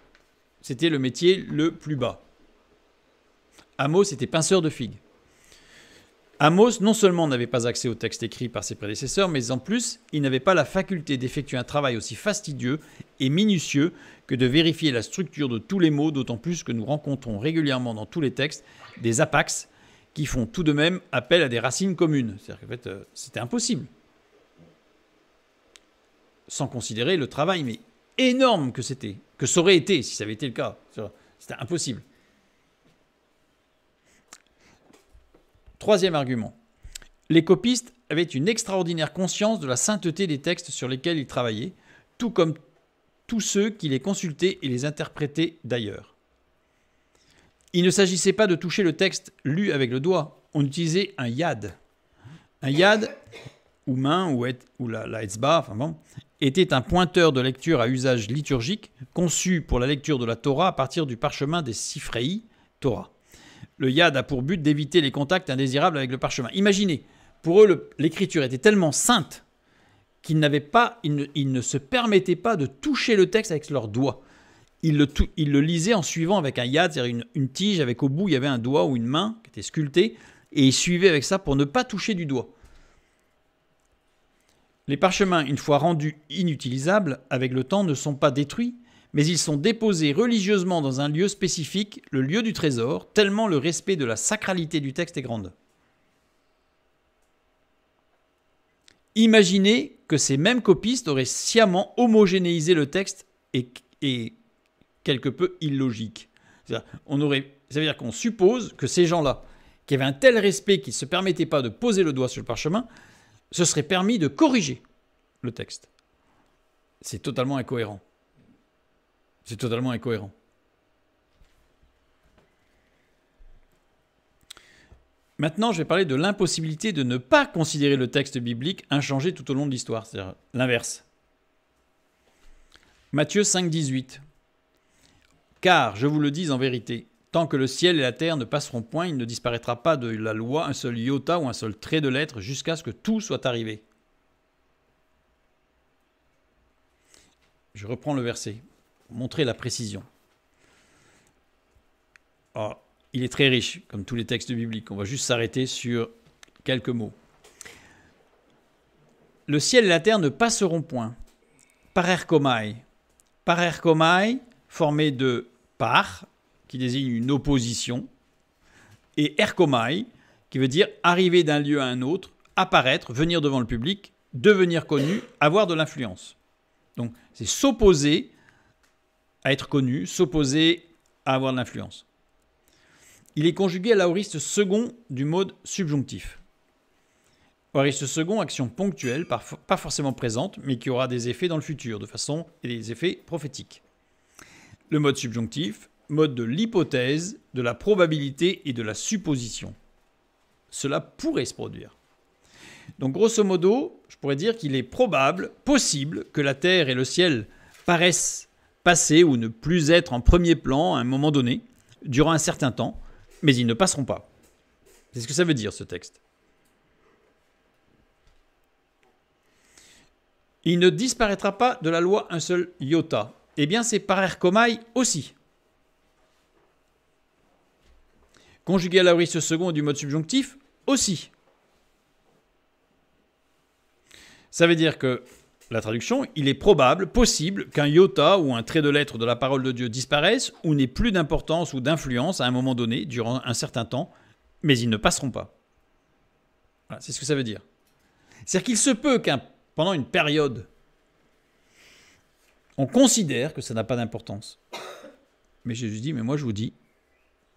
C'était le métier le plus bas. Amos était pinceur de figues. Amos non seulement n'avait pas accès au texte écrit par ses prédécesseurs, mais en plus, il n'avait pas la faculté d'effectuer un travail aussi fastidieux et minutieux que de vérifier la structure de tous les mots, d'autant plus que nous rencontrons régulièrement dans tous les textes des apax qui font tout de même appel à des racines communes. C'est-à-dire qu'en fait, c'était impossible. Sans considérer le travail, mais énorme que ça aurait été si ça avait été le cas. C'était impossible. Troisième argument. Les copistes avaient une extraordinaire conscience de la sainteté des textes sur lesquels ils travaillaient, tout comme tous ceux qui les consultaient et les interprétaient d'ailleurs. Il ne s'agissait pas de toucher le texte lu avec le doigt, on utilisait un yad. Un yad, ou main, ou la etzba, enfin bon, était un pointeur de lecture à usage liturgique, conçu pour la lecture de la Torah à partir du parchemin des Sifrei, Torah. Le yad a pour but d'éviter les contacts indésirables avec le parchemin. Imaginez, pour eux, l'écriture était tellement sainte qu'ils ne se permettaient pas de toucher le texte avec leurs doigts. Ils le lisaient en suivant avec un yad, c'est-à-dire une tige avec au bout, il y avait un doigt ou une main qui était sculptée, et ils suivaient avec ça pour ne pas toucher du doigt. Les parchemins, une fois rendus inutilisables, avec le temps, ne sont pas détruits, mais ils sont déposés religieusement dans un lieu spécifique, le lieu du trésor, tellement le respect de la sacralité du texte est grande. Imaginez que ces mêmes copistes auraient sciemment homogénéisé le texte et quelque peu illogique. Ça veut dire qu'on suppose que ces gens-là, qui avaient un tel respect qu'ils ne se permettaient pas de poser le doigt sur le parchemin, se serait permis de corriger le texte. C'est totalement incohérent. C'est totalement incohérent. Maintenant, je vais parler de l'impossibilité de ne pas considérer le texte biblique inchangé tout au long de l'histoire, c'est-à-dire l'inverse. Matthieu 5, 18. Car, je vous le dis en vérité, Tant que le ciel et la terre ne passeront point, il ne disparaîtra pas de la loi un seul iota ou un seul trait de lettre jusqu'à ce que tout soit arrivé. Je reprends le verset pour montrer la précision. Alors, il est très riche, comme tous les textes bibliques. On va juste s'arrêter sur quelques mots. Le ciel et la terre ne passeront point. Parerkomai. Parerkomai, formé de par, qui désigne une opposition, et erkomai, qui veut dire arriver d'un lieu à un autre, apparaître, venir devant le public, devenir connu, avoir de l'influence. Donc, c'est s'opposer à être connu, s'opposer à avoir de l'influence. Il est conjugué à l'aoriste second du mode subjonctif. Aoriste second, action ponctuelle, pas forcément présente, mais qui aura des effets dans le futur, de façon et des effets prophétiques. Le mode subjonctif, mode de l'hypothèse, de la probabilité et de la supposition. Cela pourrait se produire. Donc grosso modo, je pourrais dire qu'il est probable, possible, que la terre et le ciel paraissent passer ou ne plus être en premier plan à un moment donné, durant un certain temps, mais ils ne passeront pas. C'est ce que ça veut dire, ce texte. Il ne disparaîtra pas de la loi un seul iota. Eh bien, c'est parerkomai aussi. Conjugué à l'aoriste second du mode subjonctif, aussi. Ça veut dire que, la traduction, il est probable, possible, qu'un iota ou un trait de lettre de la parole de Dieu disparaisse ou n'ait plus d'importance ou d'influence à un moment donné, durant un certain temps, mais ils ne passeront pas. Voilà, c'est ce que ça veut dire. C'est-à-dire qu'il se peut pendant une période, on considère que ça n'a pas d'importance. Mais Jésus dit, mais moi je vous dis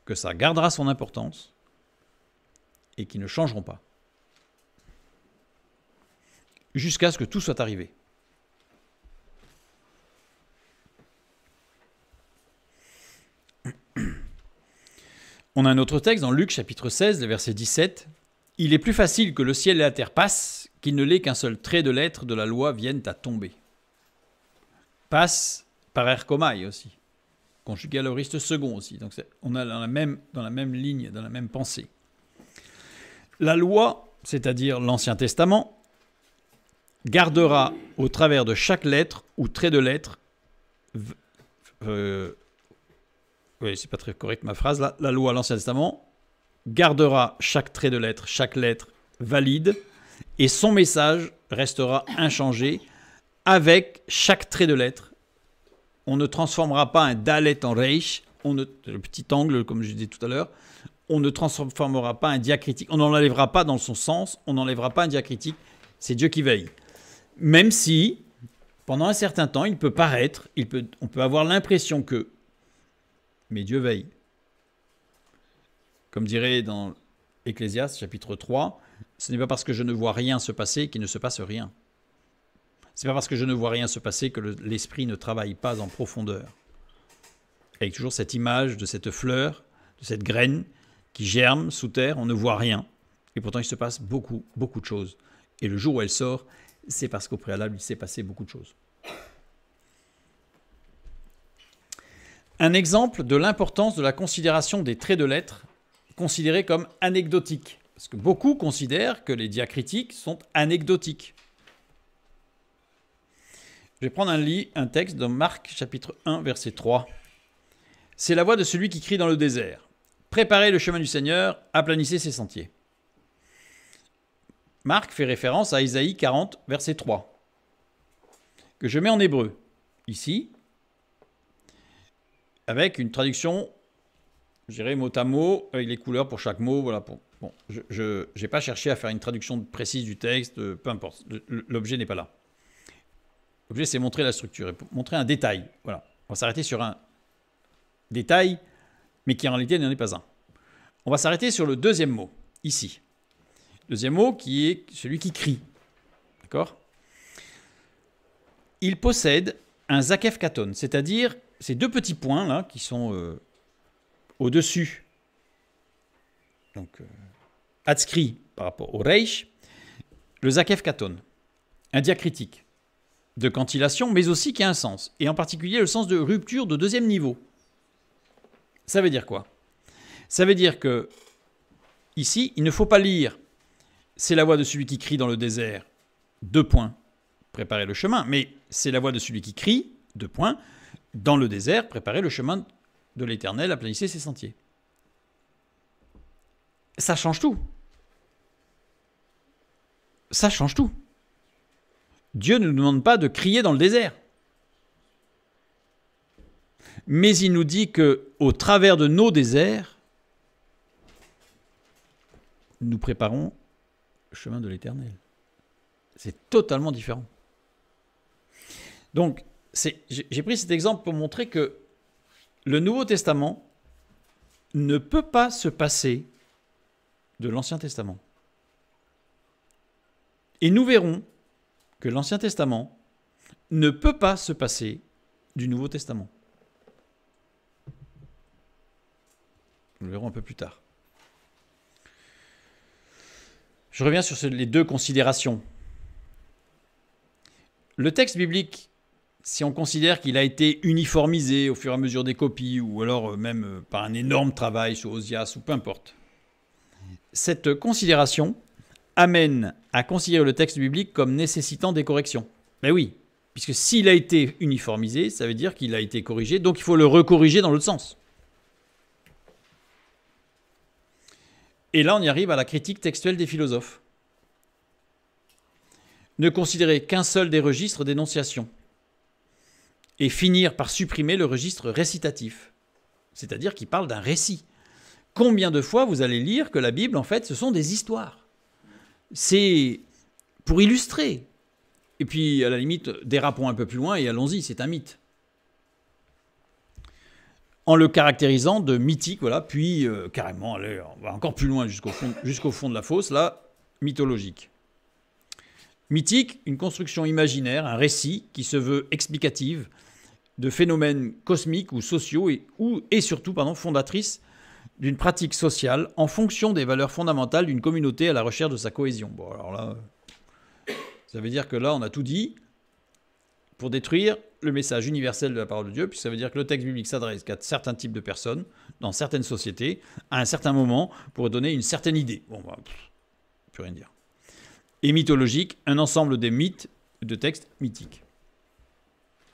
que ça gardera son importance et qu'ils ne changeront pas. Jusqu'à ce que tout soit arrivé. On a un autre texte dans Luc chapitre 16, le verset 17. « Il est plus facile que le ciel et la terre passent qu'il ne l'est qu'un seul trait de lettre de la loi vienne à tomber. » Passe parerkomai aussi. Conjugué à l'aoriste second aussi. Donc on a dans la même ligne, dans la même pensée. La loi, c'est-à-dire l'Ancien Testament, gardera au travers de chaque lettre ou trait de lettre, oui, c'est pas très correct ma phrase là, la loi, l'Ancien Testament, gardera chaque trait de lettre, chaque lettre valide, et son message restera inchangé avec chaque trait de lettre. On ne transformera pas un dalet en reish, le petit angle, comme je disais tout à l'heure, on ne transformera pas un diacritique, on n'enlèvera pas dans son sens, on n'enlèvera pas un diacritique, c'est Dieu qui veille. Même si, pendant un certain temps, il peut paraître, on peut avoir l'impression que, mais Dieu veille. Comme dirait dans Ecclésiaste, chapitre 3, ce n'est pas parce que je ne vois rien se passer qu'il ne se passe rien. Ce n'est pas parce que je ne vois rien se passer que l'esprit ne travaille pas en profondeur. Avec toujours cette image de cette fleur, de cette graine qui germe sous terre, on ne voit rien. Et pourtant, il se passe beaucoup, beaucoup de choses. Et le jour où elle sort, c'est parce qu'au préalable, il s'est passé beaucoup de choses. Un exemple de l'importance de la considération des traits de lettres considérés comme anecdotiques. Parce que beaucoup considèrent que les diacritiques sont anecdotiques. Je vais prendre un texte dans Marc chapitre 1, verset 3. C'est la voix de celui qui crie dans le désert. Préparez le chemin du Seigneur, aplanissez ses sentiers. Marc fait référence à Isaïe 40, verset 3, que je mets en hébreu, ici, avec une traduction, je dirais mot à mot, avec les couleurs pour chaque mot. Voilà. Bon, je n'ai pas cherché à faire une traduction précise du texte, peu importe, l'objet n'est pas là. L'objet, c'est montrer la structure, et montrer un détail. Voilà. On va s'arrêter sur un détail, mais qui en réalité n'en est pas un. On va s'arrêter sur le deuxième mot, ici. Deuxième mot qui est celui qui crie. D'accord ? Il possède un zakef katon, c'est-à-dire ces deux petits points là qui sont au-dessus, donc adscrits par rapport au reish, le zakef katon, un diacritique de cantillation, mais aussi qui a un sens, et en particulier le sens de rupture de deuxième niveau. Ça veut dire quoi ? Ça veut dire que, ici, il ne faut pas lire « c'est la voix de celui qui crie dans le désert », préparer le chemin, mais c'est la voix de celui qui crie, dans le désert, préparer le chemin de l'Éternel, aplanissez ses sentiers. Ça change tout. Ça change tout. Dieu ne nous demande pas de crier dans le désert. Mais il nous dit qu'au travers de nos déserts, nous préparons le chemin de l'Éternel. C'est totalement différent. Donc, j'ai pris cet exemple pour montrer que le Nouveau Testament ne peut pas se passer de l'Ancien Testament. Et nous verrons que l'Ancien Testament ne peut pas se passer du Nouveau Testament. Nous le verrons un peu plus tard. Je reviens sur les deux considérations. Le texte biblique, si on considère qu'il a été uniformisé au fur et à mesure des copies, ou alors même par un énorme travail sur Osias, ou peu importe, cette considération amène à considérer le texte biblique comme nécessitant des corrections. Mais oui, puisque s'il a été uniformisé, ça veut dire qu'il a été corrigé, donc il faut le recorriger dans l'autre sens. Et là, on y arrive à la critique textuelle des philosophes. Ne considérer qu'un seul des registres d'énonciation et finir par supprimer le registre récitatif, c'est-à-dire qui parle d'un récit. Combien de fois vous allez lire que la Bible, en fait, ce sont des histoires? C'est pour illustrer. Et puis, à la limite, dérapons un peu plus loin et allons-y, c'est un mythe. En le caractérisant de mythique, voilà, puis carrément, allez, on va encore plus loin jusqu'au fond de la fosse, là, mythologique. Mythique, une construction imaginaire, un récit qui se veut explicative de phénomènes cosmiques ou sociaux et surtout fondatrice d'une pratique sociale en fonction des valeurs fondamentales d'une communauté à la recherche de sa cohésion. Bon, alors là, ça veut dire que là, on a tout dit pour détruire le message universel de la parole de Dieu, puis ça veut dire que le texte biblique s'adresse qu'à certains types de personnes, dans certaines sociétés, à un certain moment, pour donner une certaine idée. Bon, bah, plus rien dire. Et mythologique, un ensemble des mythes, de textes mythiques.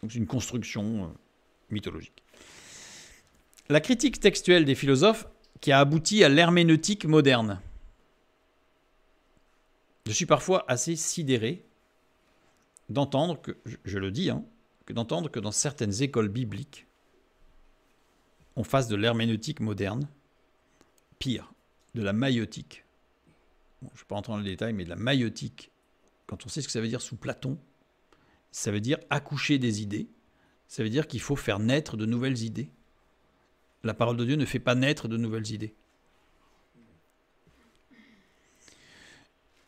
Donc c'est une construction mythologique. La critique textuelle des philosophes qui a abouti à l'herméneutique moderne. Je suis parfois assez sidéré d'entendre que, je le dis, d'entendre que dans certaines écoles bibliques, on fasse de l'herméneutique moderne, pire, de la maïotique. Bon, je ne vais pas rentrer dans le détail, mais de la maïotique, quand on sait ce que ça veut dire sous Platon, ça veut dire accoucher des idées, ça veut dire qu'il faut faire naître de nouvelles idées. La parole de Dieu ne fait pas naître de nouvelles idées.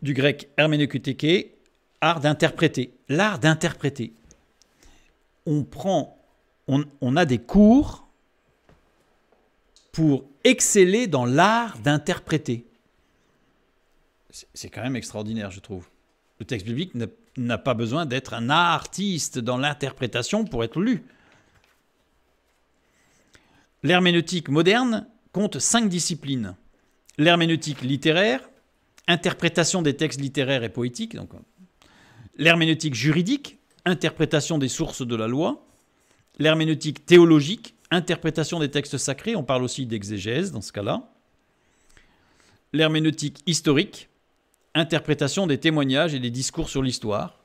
Du grec herméneutike, art d'interpréter. L'art d'interpréter. On a des cours pour exceller dans l'art d'interpréter. C'est quand même extraordinaire, je trouve. Le texte biblique n'a pas besoin d'être un artiste dans l'interprétation pour être lu. L'herméneutique moderne compte 5 disciplines. L'herméneutique littéraire, interprétation des textes littéraires et poétiques. Donc, l'herméneutique juridique, interprétation des sources de la loi. L'herméneutique théologique, interprétation des textes sacrés. On parle aussi d'exégèse dans ce cas-là. L'herméneutique historique, interprétation des témoignages et des discours sur l'histoire.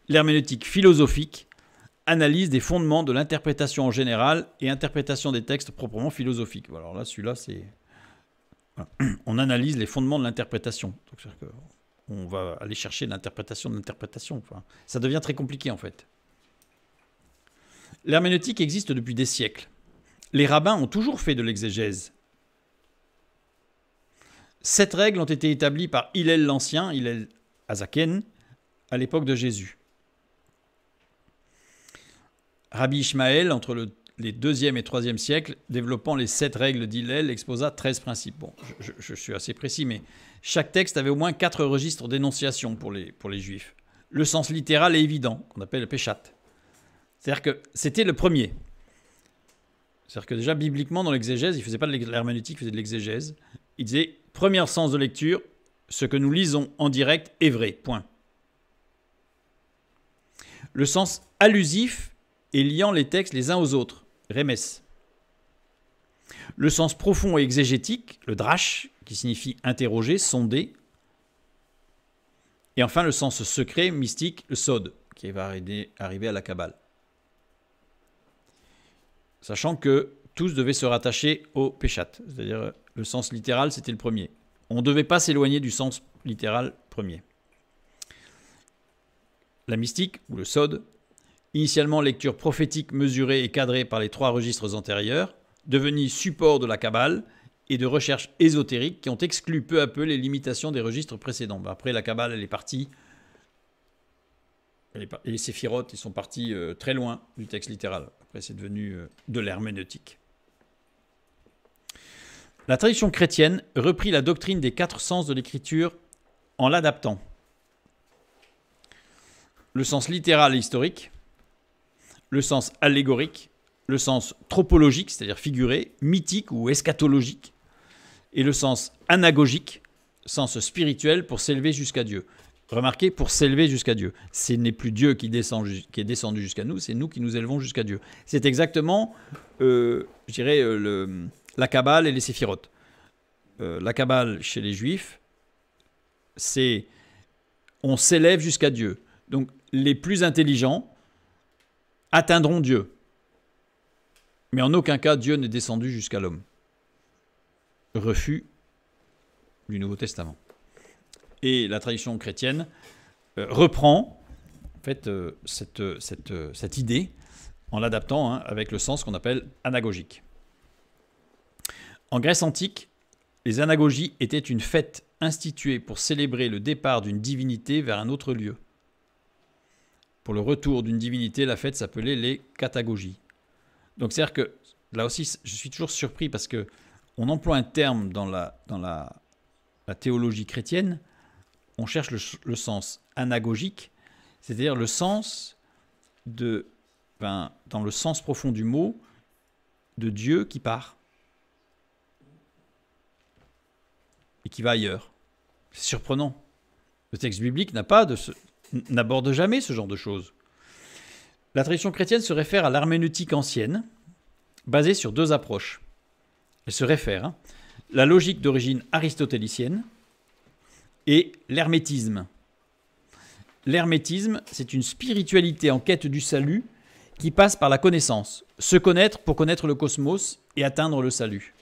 L'herméneutique philosophique, analyse des fondements de l'interprétation en général et interprétation des textes proprement philosophiques. Alors là, celui-là, c'est... Voilà. On analyse les fondements de l'interprétation. Donc, c'est-à-dire qu'on va aller chercher l'interprétation de l'interprétation. Enfin, ça devient très compliqué, en fait. L'herméneutique existe depuis des siècles. Les rabbins ont toujours fait de l'exégèse. 7 règles ont été établies par Hillel l'Ancien, Hillel Azaken, à l'époque de Jésus. Rabbi Ishmaël, entre les 2e et 3e siècles, développant les 7 règles d'Hillel, exposa 13 principes. Bon, je suis assez précis, mais chaque texte avait au moins 4 registres d'énonciation pour les Juifs. Le sens littéral est évident, qu'on appelle le péchat. C'est-à-dire que c'était le premier. C'est-à-dire que déjà, bibliquement, dans l'exégèse, il ne faisait pas de l'herméneutique, il faisait de l'exégèse. Il disait, premier sens de lecture, ce que nous lisons en direct est vrai, point. Le sens allusif est liant les textes les uns aux autres, remes. Le sens profond et exégétique, le drash, qui signifie interroger, sonder. Et enfin, le sens secret, mystique, le sod, qui va arriver à la Kabbale. Sachant que tous devaient se rattacher au Peshat, c'est-à-dire le sens littéral, c'était le premier. On ne devait pas s'éloigner du sens littéral premier. La mystique, ou le sod, initialement lecture prophétique mesurée et cadrée par les 3 registres antérieurs, devenue support de la Kabbale et de recherches ésotériques qui ont exclu peu à peu les limitations des registres précédents. Après, la Kabbale, elle est partie, et les séphirotes, ils sont partis très loin du texte littéral. Après, c'est devenu de l'herméneutique. La tradition chrétienne reprit la doctrine des 4 sens de l'écriture en l'adaptant. Le sens littéral et historique, le sens allégorique, le sens tropologique, c'est-à-dire figuré, mythique ou eschatologique, et le sens anagogique, sens spirituel pour s'élever jusqu'à Dieu. Remarquez, pour s'élever jusqu'à Dieu. Ce n'est plus Dieu qui est descendu jusqu'à nous, c'est nous qui nous élevons jusqu'à Dieu. C'est exactement, je dirais, la Kabbale et les séphirotes. La Kabbale chez les Juifs, c'est on s'élève jusqu'à Dieu. Donc les plus intelligents atteindront Dieu. Mais en aucun cas, Dieu n'est descendu jusqu'à l'homme. Refus du Nouveau Testament. Et la tradition chrétienne reprend en fait, cette idée en l'adaptant avec le sens qu'on appelle anagogique. En Grèce antique, les anagogies étaient une fête instituée pour célébrer le départ d'une divinité vers un autre lieu. Pour le retour d'une divinité, la fête s'appelait les katagogies. Donc c'est-à-dire que, là aussi, je suis toujours surpris parce qu'on emploie un terme dans la théologie chrétienne, on cherche le sens anagogique, c'est-à-dire le sens dans le sens profond du mot, de Dieu qui part et qui va ailleurs. C'est surprenant. Le texte biblique n'aborde jamais ce genre de choses. La tradition chrétienne se réfère à l'herméneutique ancienne, basée sur 2 approches. Elle se réfère à la logique d'origine aristotélicienne et l'hermétisme. L'hermétisme, c'est une spiritualité en quête du salut qui passe par la connaissance. Se connaître pour connaître le cosmos et atteindre le salut.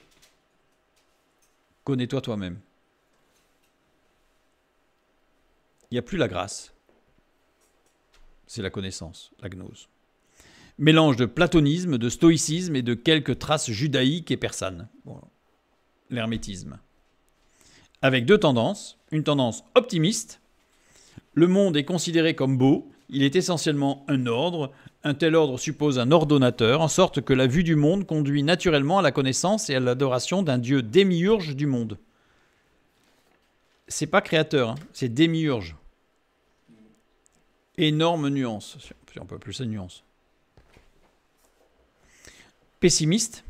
Connais-toi toi-même. Il n'y a plus la grâce. C'est la connaissance, la gnose. Mélange de platonisme, de stoïcisme et de quelques traces judaïques et persanes. Bon, l'hermétisme. Avec 2 tendances. Une tendance optimiste. Le monde est considéré comme beau. Il est essentiellement un ordre. Un tel ordre suppose un ordonnateur, en sorte que la vue du monde conduit naturellement à la connaissance et à l'adoration d'un Dieu démiurge du monde. C'est pas créateur, c'est démiurge. Énorme nuance. Si on peut appeler ça nuance. Pessimiste.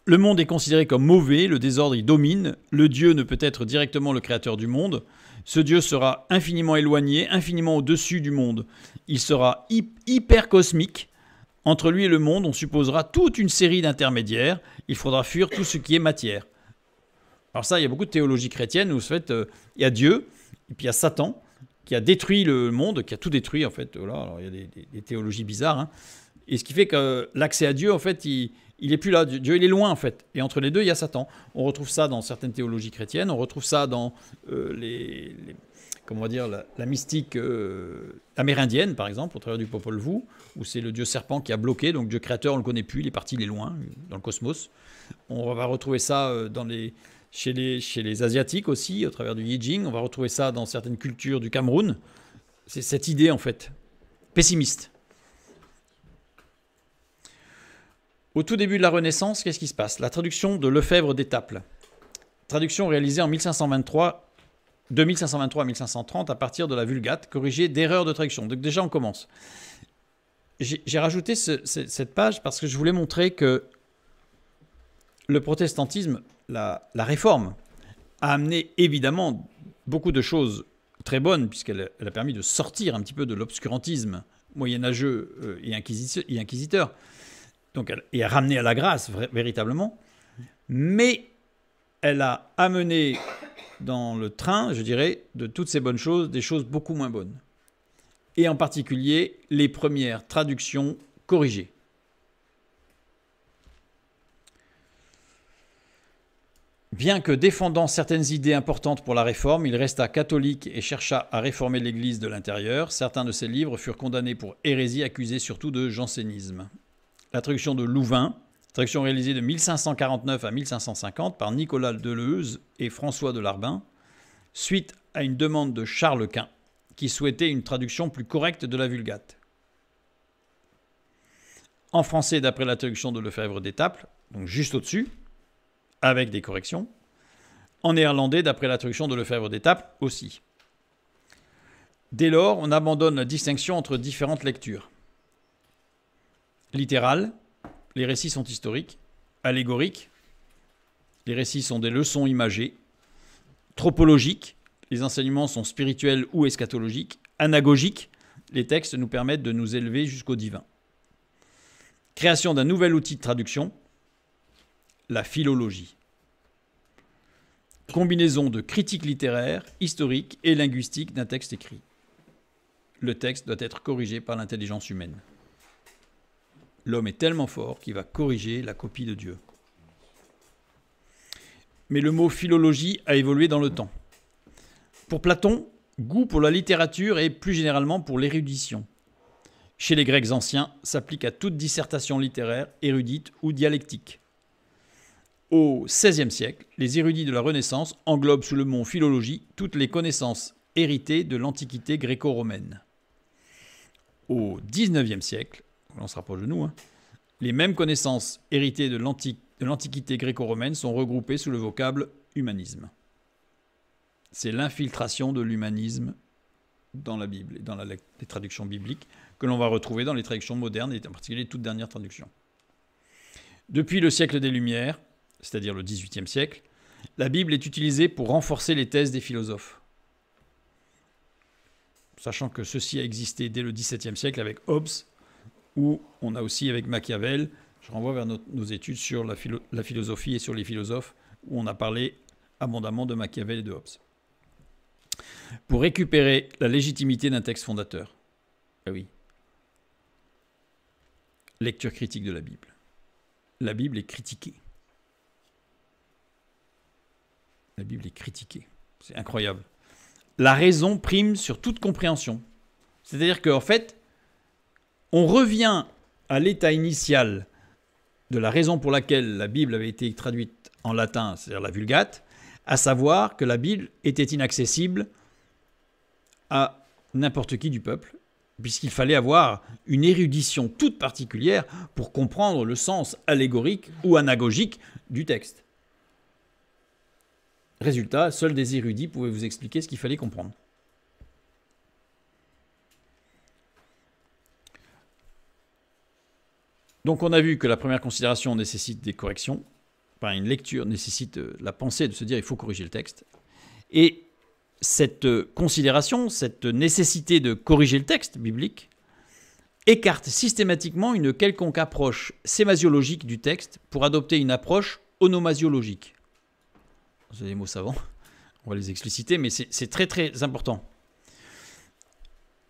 Le monde est considéré comme mauvais, le désordre y domine, le Dieu ne peut être directement le créateur du monde, ce Dieu sera infiniment éloigné, infiniment au-dessus du monde. Il sera hyper cosmique. Entre lui et le monde, on supposera toute une série d'intermédiaires. Il faudra fuir tout ce qui est matière. Alors ça, il y a beaucoup de théologie chrétienne où, en fait, il y a Dieu, et puis il y a Satan, qui a détruit le monde, qui a tout détruit, en fait. Voilà, alors, il y a des théologies bizarres. Hein. Et ce qui fait que l'accès à Dieu, en fait, il n'est plus là. Dieu, il est loin, en fait. Et entre les deux, il y a Satan. On retrouve ça dans certaines théologies chrétiennes. On retrouve ça dans comment dire, la mystique amérindienne, par exemple, au travers du Popol Vuh, où c'est le dieu serpent qui a bloqué. Donc Dieu créateur, on ne le connaît plus. Il est parti, il est loin, dans le cosmos. On va retrouver ça chez les Asiatiques aussi, au travers du Yijing. On va retrouver ça dans certaines cultures du Cameroun. C'est cette idée, en fait, pessimiste. Au tout début de la Renaissance, qu'est-ce qui se passe? La traduction de Lefebvre d'Étaples. Traduction réalisée en 1523, de 1523 à 1530 à partir de la Vulgate, corrigée d'erreurs de traduction. Donc déjà, on commence. j'ai rajouté cette page parce que je voulais montrer que le protestantisme, la réforme, a amené évidemment beaucoup de choses très bonnes, puisqu'elle a permis de sortir un petit peu de l'obscurantisme moyenâgeux et inquisiteur, donc et a ramené à la grâce véritablement, mais elle a amené dans le train, je dirais, de toutes ces bonnes choses, des choses beaucoup moins bonnes. Et en particulier, les premières traductions corrigées. Bien que défendant certaines idées importantes pour la réforme, il resta catholique et chercha à réformer l'Église de l'intérieur. Certains de ses livres furent condamnés pour hérésie, accusés surtout de jansénisme. La traduction de Louvain, traduction réalisée de 1549 à 1550 par Nicolas Deleuze et François de Larbin, suite à une demande de Charles Quint, qui souhaitait une traduction plus correcte de la Vulgate. En français, d'après la traduction de Lefebvre d'Étaples, donc juste au-dessus, avec des corrections. En néerlandais, d'après la traduction de Lefebvre d'Étaples, aussi. Dès lors, on abandonne la distinction entre différentes lectures. Littérale, les récits sont historiques. Allégorique, les récits sont des leçons imagées. Tropologique, les enseignements sont spirituels ou eschatologiques. Anagogique, les textes nous permettent de nous élever jusqu'au divin. Création d'un nouvel outil de traduction, la philologie. Combinaison de critique littéraire, historique et linguistique d'un texte écrit. Le texte doit être corrigé par l'intelligence humaine. L'homme est tellement fort qu'il va corriger la copie de Dieu. Mais le mot philologie a évolué dans le temps. Pour Platon, goût pour la littérature et plus généralement pour l'érudition. Chez les Grecs anciens, s'applique à toute dissertation littéraire, érudite ou dialectique. Au XVIe siècle, les érudits de la Renaissance englobent sous le mot philologie toutes les connaissances héritées de l'Antiquité gréco-romaine. Au XIXe siècle, on se rapproche de nous, les mêmes connaissances héritées de l'Antiquité gréco-romaine sont regroupées sous le vocable humanisme. C'est l'infiltration de l'humanisme dans la Bible et dans les traductions bibliques que l'on va retrouver dans les traductions modernes et en particulier les toutes dernières traductions. Depuis le siècle des Lumières, c'est-à-dire le XVIIIe siècle, la Bible est utilisée pour renforcer les thèses des philosophes. Sachant que ceci a existé dès le XVIIe siècle avec Hobbes, ou on a aussi avec Machiavel, je renvoie vers nos études sur la philosophie et sur les philosophes, où on a parlé abondamment de Machiavel et de Hobbes. Pour récupérer la légitimité d'un texte fondateur. Eh oui. Lecture critique de la Bible. La Bible est critiquée. La Bible est critiquée. C'est incroyable. La raison prime sur toute compréhension. C'est-à-dire qu'en fait, on revient à l'état initial de la raison pour laquelle la Bible avait été traduite en latin, c'est-à-dire la Vulgate, à savoir que la Bible était inaccessible à n'importe qui du peuple, puisqu'il fallait avoir une érudition toute particulière pour comprendre le sens allégorique ou anagogique du texte. Résultat, seuls des érudits pouvaient vous expliquer ce qu'il fallait comprendre. Donc on a vu que la première considération nécessite des corrections, enfin une lecture nécessite la pensée de se dire il faut corriger le texte. Et cette considération, cette nécessité de corriger le texte biblique, écarte systématiquement une quelconque approche sémasiologique du texte pour adopter une approche onomasiologique. C'est des mots savants, on va les expliciter, mais c'est très très important.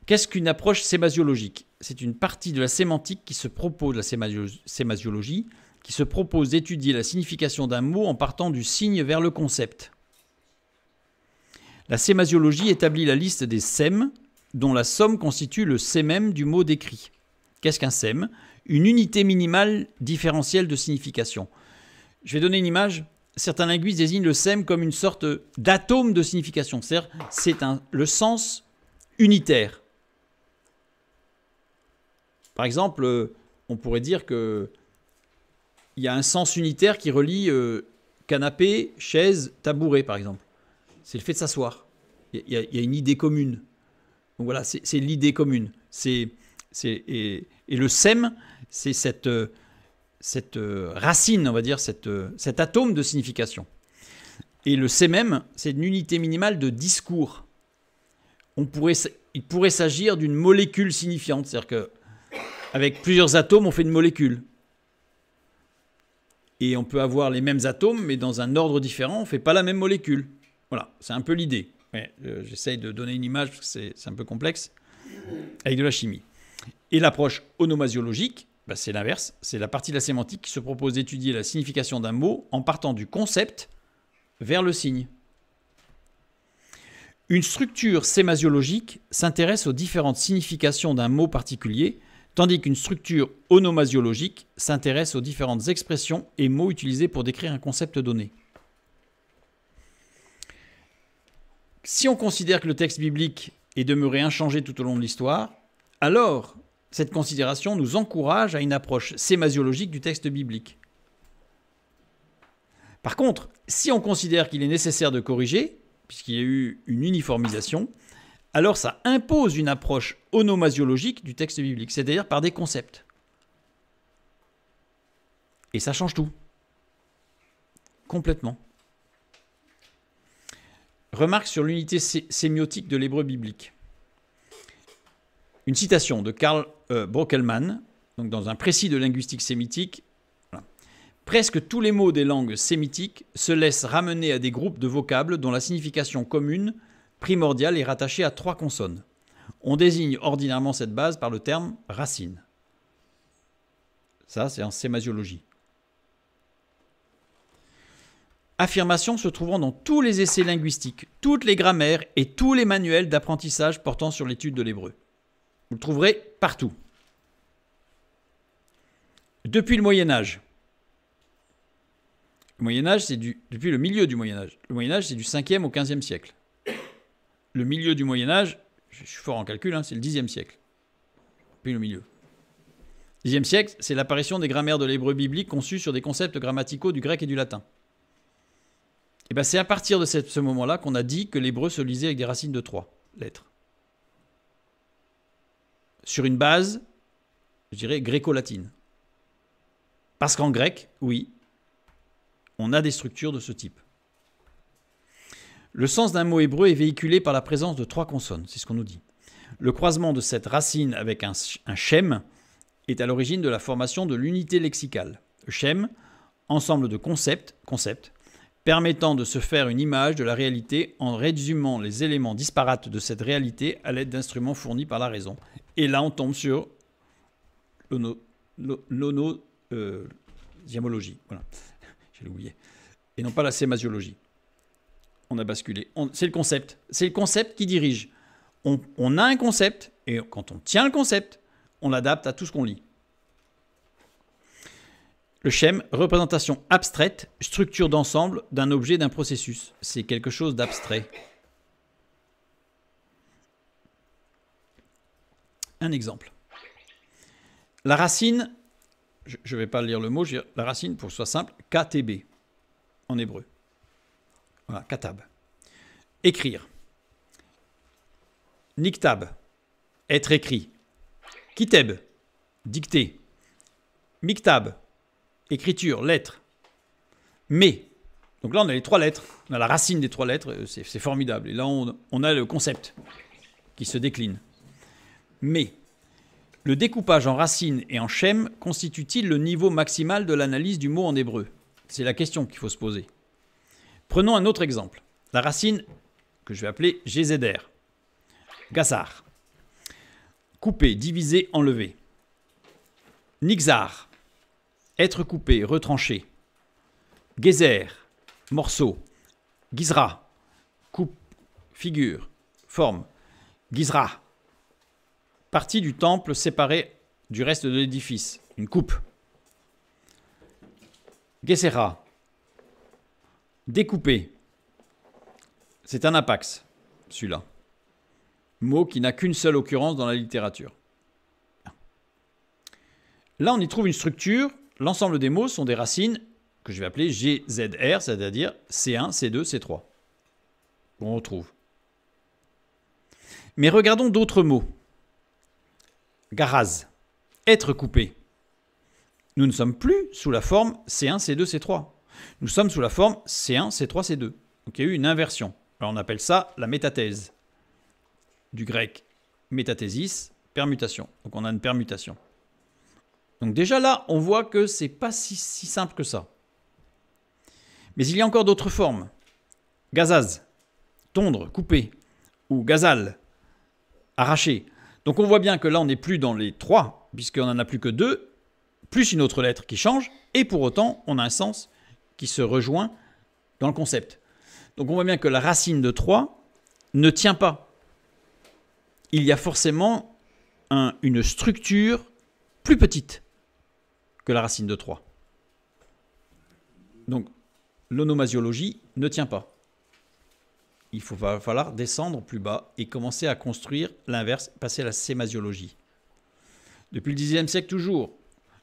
Qu'est-ce qu'une approche sémasiologique? C'est une partie de la sémantique qui se propose, la sémasiologie, qui se propose d'étudier la signification d'un mot en partant du signe vers le concept. La sémasiologie établit la liste des sèmes, dont la somme constitue le sémème du mot décrit. Qu'est-ce qu'un sème? Une unité minimale différentielle de signification. Je vais donner une image. Certains linguistes désignent le sème comme une sorte d'atome de signification. C'est-à-dire, c'est le sens unitaire. Par exemple, on pourrait dire qu'il y a un sens unitaire qui relie canapé, chaise, tabouret, par exemple. C'est le fait de s'asseoir. Il y a une idée commune. Donc voilà, c'est l'idée commune. Et Et le sem, c'est cette racine, on va dire, cet atome de signification. Et le semem, c'est une unité minimale de discours. Il pourrait s'agir d'une molécule signifiante, c'est-à-dire qu'avec plusieurs atomes, on fait une molécule. Et on peut avoir les mêmes atomes, mais dans un ordre différent, on ne fait pas la même molécule. Voilà, c'est un peu l'idée. Ouais, j'essaye de donner une image, parce que c'est un peu complexe, avec de la chimie. Et l'approche onomasiologique, c'est l'inverse. C'est la partie de la sémantique qui se propose d'étudier la signification d'un mot en partant du concept vers le signe. Une structure sémasiologique s'intéresse aux différentes significations d'un mot particulier, tandis qu'une structure onomasiologique s'intéresse aux différentes expressions et mots utilisés pour décrire un concept donné. Si on considère que le texte biblique est demeuré inchangé tout au long de l'histoire, alors cette considération nous encourage à une approche sémasiologique du texte biblique. Par contre, si on considère qu'il est nécessaire de corriger, puisqu'il y a eu une uniformisation, alors ça impose une approche onomasiologique du texte biblique, c'est-à-dire par des concepts. Et ça change tout. Complètement. Remarque sur l'unité sémiotique de l'hébreu biblique. Une citation de Karl Brockelmann, donc dans un précis de linguistique sémitique. Voilà. Presque tous les mots des langues sémitiques se laissent ramener à des groupes de vocables dont la signification commune, primordiale, est rattachée à 3 consonnes. On désigne ordinairement cette base par le terme racine. Ça, c'est en sémasiologie. Affirmation se trouvant dans tous les essais linguistiques, toutes les grammaires et tous les manuels d'apprentissage portant sur l'étude de l'hébreu. Vous le trouverez partout. Depuis le Moyen-Âge. Le Moyen-Âge, c'est depuis le milieu du Moyen-Âge. Le Moyen-Âge, c'est du 5e au 15e siècle. Le milieu du Moyen-Âge, je suis fort en calcul, c'est le 10e siècle. Puis le milieu. 10e siècle, c'est l'apparition des grammaires de l'hébreu biblique conçues sur des concepts grammaticaux du grec et du latin. Et bien c'est à partir de ce moment-là qu'on a dit que l'hébreu se lisait avec des racines de 3 lettres. Sur une base, je dirais, gréco-latine. Parce qu'en grec, oui, on a des structures de ce type. Le sens d'un mot hébreu est véhiculé par la présence de 3 consonnes, c'est ce qu'on nous dit. Le croisement de cette racine avec un shem est à l'origine de la formation de l'unité lexicale. Le shem, ensemble de concepts, permettant de se faire une image de la réalité en résumant les éléments disparates de cette réalité à l'aide d'instruments fournis par la raison. Et là, on tombe sur l'onodiamologie. Voilà, j'ai oublié. Et non pas la sémasiologie. On a basculé. C'est le concept. C'est le concept qui dirige. On a un concept, et quand on tient le concept, on l'adapte à tout ce qu'on lit. Le shem, représentation abstraite, structure d'ensemble d'un objet, d'un processus. C'est quelque chose d'abstrait. Un exemple. La racine, je ne vais pas lire le mot, la racine, pour que ce soit simple, KTB, en hébreu. Voilà, katab. Écrire. Niktab, être écrit. Kiteb, dicter. Miktab, écriture, lettre. Mais, donc là on a les 3 lettres, on a la racine des 3 lettres, c'est formidable. Et là on a le concept qui se décline. Mais, le découpage en racines et en shem constitue-t-il le niveau maximal de l'analyse du mot en hébreu? C'est la question qu'il faut se poser. Prenons un autre exemple. La racine que je vais appeler Gézéder. Gassar. Couper, diviser, enlever. Nixar. Être coupé, retranché. Gézer. Morceau. Gizra. Coupe, figure, forme. Gizra. Partie du temple séparée du reste de l'édifice. Une coupe. Gesera. Découper. C'est un apax, celui-là. Mot qui n'a qu'une seule occurrence dans la littérature. Là, on y trouve une structure. L'ensemble des mots sont des racines que je vais appeler GZR, c'est-à-dire C1, C2, C3. On retrouve. Mais regardons d'autres mots. Garaz, être coupé. Nous ne sommes plus sous la forme C1, C2, C3. Nous sommes sous la forme C1, C3, C2. Donc il y a eu une inversion. Alors on appelle ça la métathèse. Du grec métathésis, permutation. Donc on a une permutation. Donc déjà là, on voit que c'est pas si simple que ça. Mais il y a encore d'autres formes. Gazaz, tondre, couper, ou gazal, arracher. Donc on voit bien que là, on n'est plus dans les 3, puisqu'on n'en a plus que 2, plus une autre lettre qui change, et pour autant, on a un sens qui se rejoint dans le concept. Donc on voit bien que la racine de 3 ne tient pas. Il y a forcément une structure plus petite que la racine de 3. Donc l'onomasiologie ne tient pas. Il va falloir descendre plus bas et commencer à construire l'inverse, passer à la sémasiologie. Depuis le Xe siècle toujours,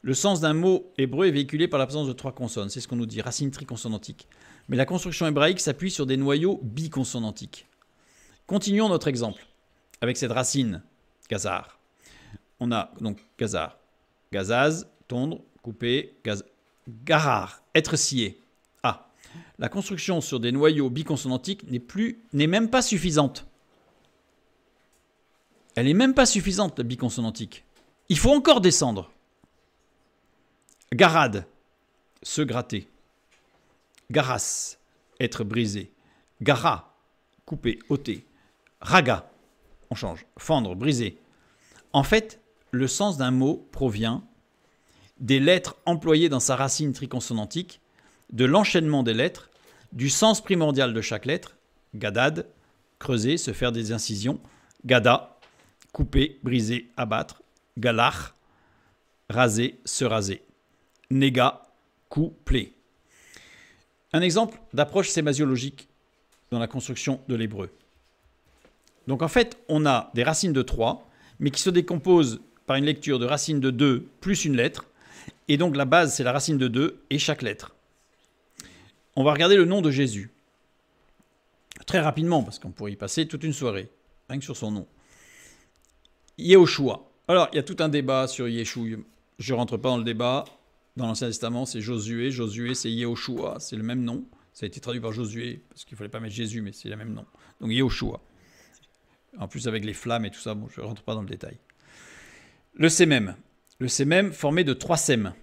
le sens d'un mot hébreu est véhiculé par la présence de 3 consonnes. C'est ce qu'on nous dit, racine triconsonantique. Mais la construction hébraïque s'appuie sur des noyaux biconsonantiques. Continuons notre exemple avec cette racine gazar. On a donc gazar, gazaz, tondre, couper, garar, être scié. Ah, la construction sur des noyaux biconsonantiques n'est même pas suffisante. Elle n'est même pas suffisante, la biconsonantique. Il faut encore descendre. Garad, se gratter. Garas, être brisé. Gara, couper, ôter. Raga, on change, fendre, briser. En fait, le sens d'un mot provient des lettres employées dans sa racine triconsonantique, de l'enchaînement des lettres, du sens primordial de chaque lettre, gadad, creuser, se faire des incisions, gada, couper, briser, abattre, galach, raser, se raser, nega, coupler. Un exemple d'approche sémasiologique dans la construction de l'hébreu. Donc en fait, on a des racines de 3, mais qui se décomposent par une lecture de racine de 2 plus une lettre. Et donc la base, c'est la racine de 2 et chaque lettre. On va regarder le nom de Jésus. Très rapidement, parce qu'on pourrait y passer toute une soirée, rien que sur son nom. Yehoshua. Alors, il y a tout un débat sur Yeshua. Je ne rentre pas dans le débat. Dans l'Ancien Testament, c'est Josué. Josué, c'est Yehoshua. C'est le même nom. Ça a été traduit par Josué, parce qu'il ne fallait pas mettre Jésus, mais c'est le même nom. Donc Yehoshua. En plus, avec les flammes et tout ça, bon, je ne rentre pas dans le détail. Le sémem. Le sémem formé de 3 sèmes,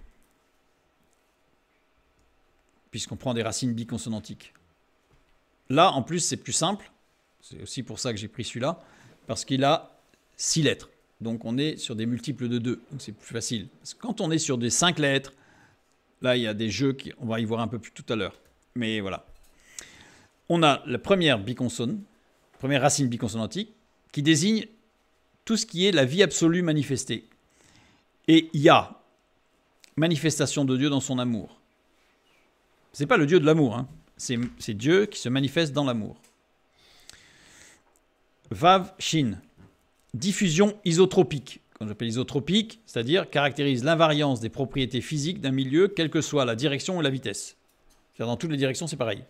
puisqu'on prend des racines biconsonantiques. Là, en plus, c'est plus simple. C'est aussi pour ça que j'ai pris celui-là, parce qu'il a 6 lettres. Donc, on est sur des multiples de 2. Donc, c'est plus facile. Parce que quand on est sur des 5 lettres, là, il y a des jeux on va y voir un peu plus tout à l'heure. Mais voilà. On a la première biconsonne, première racine biconsonantique, qui désigne tout ce qui est la vie absolue manifestée. Et Yah, manifestation de Dieu dans son amour. Ce n'est pas le Dieu de l'amour, hein. C'est Dieu qui se manifeste dans l'amour. Vav, Shin, diffusion isotropique. Quand j'appelle isotropique, c'est-à-dire caractérise l'invariance des propriétés physiques d'un milieu, quelle que soit la direction ou la vitesse. C'est-à-dire dans toutes les directions, c'est pareil.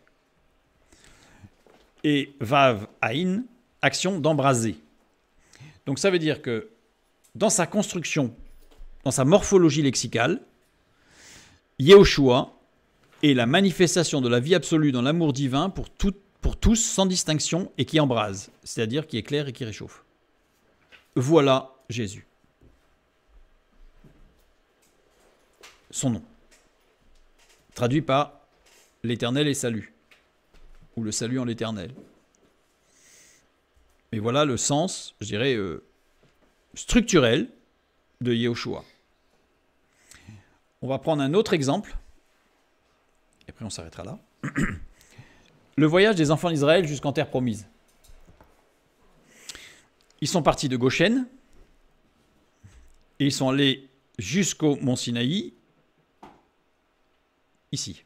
Et Vav, Aïn, action d'embraser. Donc ça veut dire que dans sa construction, dans sa morphologie lexicale, Yehoshua est la manifestation de la vie absolue dans l'amour divin pour tous sans distinction et qui embrase, c'est-à-dire qui éclaire et qui réchauffe. Voilà Jésus. Son nom. Traduit par l'Éternel et salut, ou le salut en l'Éternel. Et voilà le sens, je dirais, structurel de Yehoshua. On va prendre un autre exemple, et après on s'arrêtera là. Le voyage des enfants d'Israël jusqu'en terre promise. Ils sont partis de Goshen, et ils sont allés jusqu'au mont Sinaï, ici,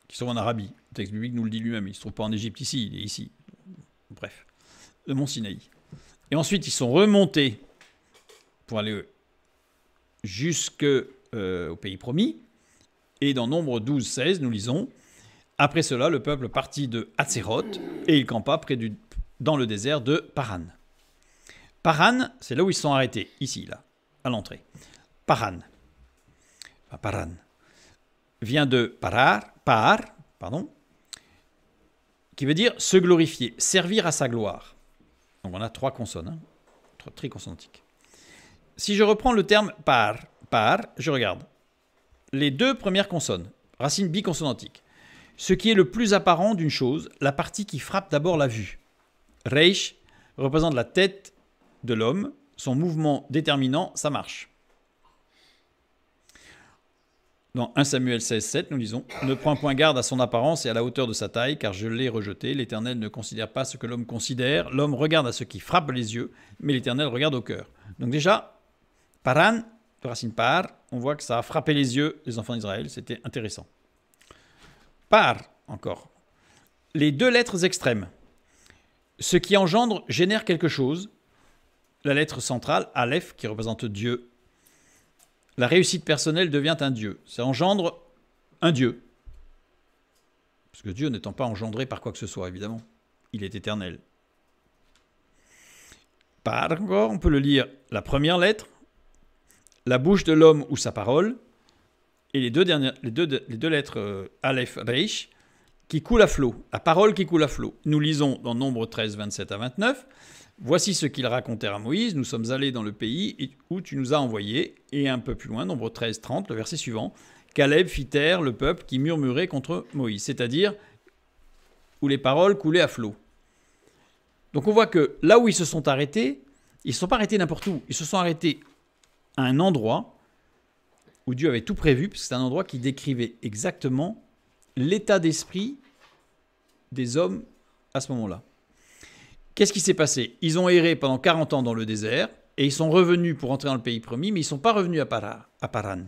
qui se trouve en Arabie. Le texte biblique nous le dit lui-même, il ne se trouve pas en Égypte ici, il est ici. Bref, le mont Sinaï. Et ensuite, ils sont remontés pour aller jusqu'au pays promis. Et dans Nombre 12-16, nous lisons « Après cela, le peuple partit de Hatzeroth et il campa dans le désert de Paran. » Paran, c'est là où ils se sont arrêtés, ici, là. à l'entrée. Paran. Paran vient de par, qui veut dire se glorifier, servir à sa gloire. Donc on a 3 consonnes, hein, triconsonantiques. Si je reprends le terme par, je regarde. Les 2 premières consonnes, racine biconsonantique. Ce qui est le plus apparent d'une chose, la partie qui frappe d'abord la vue. Reish représente la tête de l'homme, son mouvement déterminant, sa marche. Dans 1 Samuel 16, 7, nous lisons « Ne prends point garde à son apparence et à la hauteur de sa taille, car je l'ai rejeté. L'Éternel ne considère pas ce que l'homme considère. L'homme regarde à ce qui frappe les yeux, mais l'Éternel regarde au cœur. » Donc déjà, paran, de racine par, on voit que ça a frappé les yeux des enfants d'Israël. C'était intéressant. Par, encore. Les 2 lettres extrêmes. Ce qui engendre génère quelque chose. La lettre centrale, Aleph, qui représente Dieu. La réussite personnelle devient un Dieu. Ça engendre un Dieu. Parce que Dieu n'étant pas engendré par quoi que ce soit, évidemment. Il est éternel. Par, encore, on peut le lire la première lettre, la bouche de l'homme ou sa parole, et les deux lettres Aleph, Reish, qui coulent à flot. La parole qui coule à flot. Nous lisons dans Nombre 13, 27 à 29. Voici ce qu'ils racontèrent à Moïse. Nous sommes allés dans le pays où tu nous as envoyés. Et un peu plus loin, Nombre 13, 30, le verset suivant. Caleb fit taire le peuple qui murmurait contre Moïse. C'est-à-dire où les paroles coulaient à flot. Donc on voit que là où ils se sont arrêtés, ils ne se sont pas arrêtés n'importe où. Ils se sont arrêtés à un endroit où Dieu avait tout prévu, parce que c'est un endroit qui décrivait exactement l'état d'esprit des hommes à ce moment-là. Qu'est-ce qui s'est passé? Ils ont erré pendant 40 ans dans le désert, et ils sont revenus pour entrer dans le pays promis, mais ils ne sont pas revenus à Paran.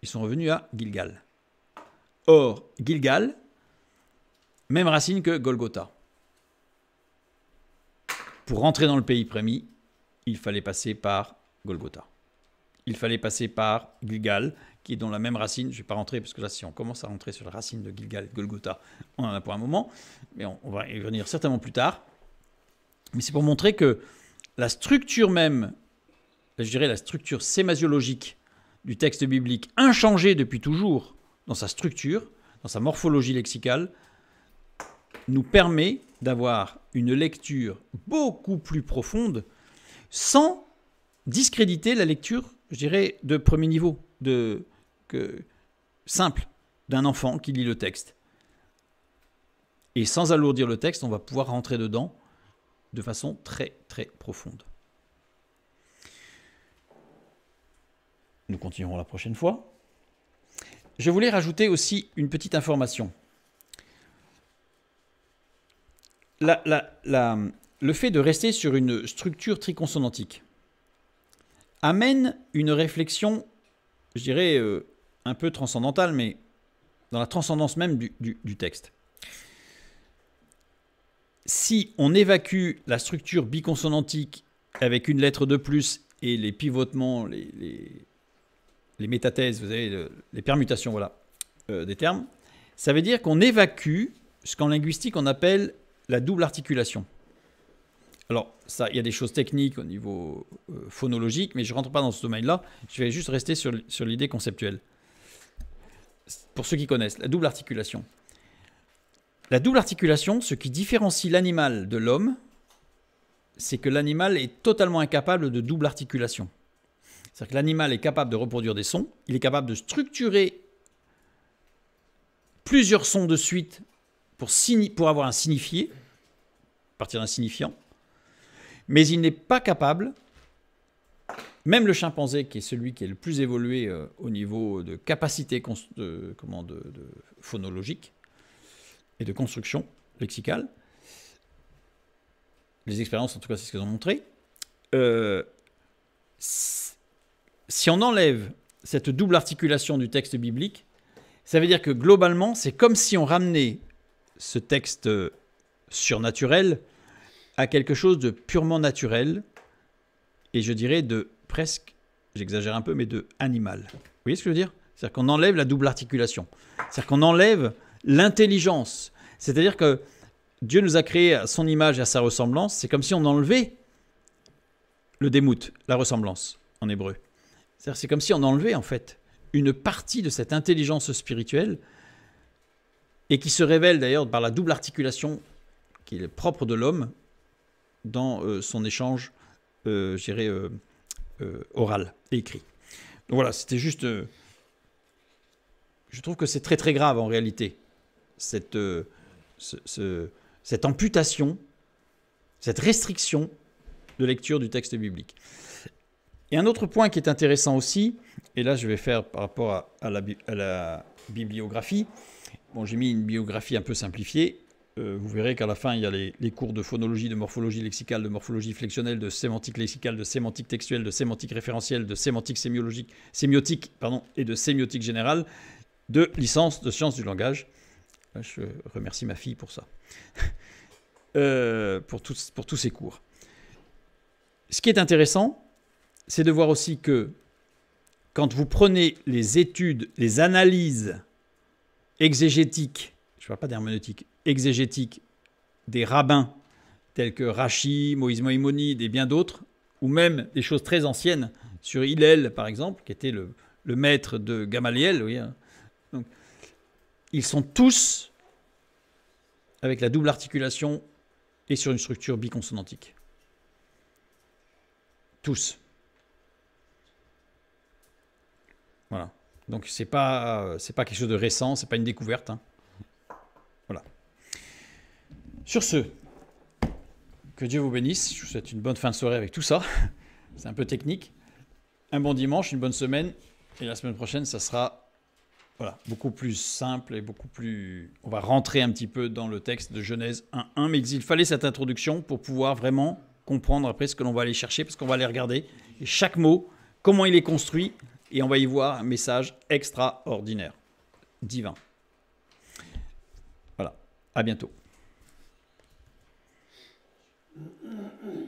Ils sont revenus à Gilgal. Or, Gilgal, même racine que Golgotha. Pour rentrer dans le pays promis, il fallait passer par Golgotha. Il fallait passer par Gilgal, qui est dans la même racine. Je ne vais pas rentrer, parce que là, si on commence à rentrer sur la racine de Gilgal et Golgotha, on en a pour un moment, mais on va y revenir certainement plus tard. Mais c'est pour montrer que la structure même, je dirais la structure sémasiologique du texte biblique, inchangée depuis toujours dans sa structure, dans sa morphologie lexicale, nous permet d'avoir une lecture beaucoup plus profonde sans discréditer la lecture, je dirais, de premier niveau, simple, d'un enfant qui lit le texte. Et sans alourdir le texte, on va pouvoir rentrer dedans de façon très, très profonde. Nous continuerons la prochaine fois. Je voulais rajouter aussi une petite information. Le fait de rester sur une structure triconsonantique amène une réflexion, je dirais, un peu transcendantale, mais dans la transcendance même du texte. Si on évacue la structure biconsonantique avec une lettre de plus et les pivotements, les métathèses, vous savez, les permutations, voilà, des termes, ça veut dire qu'on évacue ce qu'en linguistique on appelle la double articulation. Alors, ça, il y a des choses techniques au niveau phonologique, mais je ne rentre pas dans ce domaine-là. Je vais juste rester sur l'idée conceptuelle. Pour ceux qui connaissent, la double articulation. La double articulation, ce qui différencie l'animal de l'homme, c'est que l'animal est totalement incapable de double articulation. C'est-à-dire que l'animal est capable de reproduire des sons, il est capable de structurer plusieurs sons de suite pour avoir un signifié, à partir d'un signifiant, mais il n'est pas capable, même le chimpanzé, qui est celui qui est le plus évolué au niveau de capacité phonologique et de construction lexicale, les expériences en tout cas c'est ce qu'elles ont montré, si on enlève cette double articulation du texte biblique, ça veut dire que globalement c'est comme si on ramenait ce texte surnaturel à quelque chose de purement naturel, et je dirais de presque, j'exagère un peu, mais de animal. Vous voyez ce que je veux dire? C'est-à-dire qu'on enlève la double articulation. C'est-à-dire qu'on enlève l'intelligence. C'est-à-dire que Dieu nous a créés à son image et à sa ressemblance. C'est comme si on enlevait le démoute, la ressemblance. en hébreu. C'est comme si on enlevait en fait une partie de cette intelligence spirituelle et qui se révèle d'ailleurs par la double articulation qui est propre de l'homme dans son échange, je dirais, oral et écrit. Donc voilà, c'était juste... je trouve que c'est très très grave en réalité, cette amputation, cette restriction de lecture du texte biblique. Et un autre point qui est intéressant aussi, et là je vais faire par rapport à la bibliographie, bon j'ai mis une biographie un peu simplifiée, vous verrez qu'à la fin il y a les cours de phonologie, de morphologie lexicale, de morphologie flexionnelle, de sémantique lexicale, de sémantique textuelle, de sémantique référentielle, de sémantique sémiotique et de sémiotique générale, de licence de sciences du langage. Là, je remercie ma fille pour ça, pour tous ces cours. Ce qui est intéressant, c'est de voir aussi que quand vous prenez les études, les analyses exégétiques, je ne parle pas d'herméneutique, exégétiques des rabbins tels que Rashi, Moïse Maïmonide et bien d'autres, ou même des choses très anciennes sur Hillel par exemple, qui était le maître de Gamaliel, oui, hein. Donc, ils sont tous avec la double articulation et sur une structure biconsonantique. Tous. Voilà. Donc c'est pas quelque chose de récent, c'est pas une découverte, hein. Voilà. Sur ce, que Dieu vous bénisse. Je vous souhaite une bonne fin de soirée avec tout ça. C'est un peu technique. Un bon dimanche, une bonne semaine. Et la semaine prochaine, ça sera beaucoup plus simple et beaucoup plus... On va rentrer un petit peu dans le texte de Genèse 1.1. Mais il fallait cette introduction pour pouvoir vraiment comprendre après ce que l'on va aller chercher, parce qu'on va aller regarder. Et chaque mot, comment il est construit, et on va y voir un message extraordinaire, divin. Voilà. À bientôt.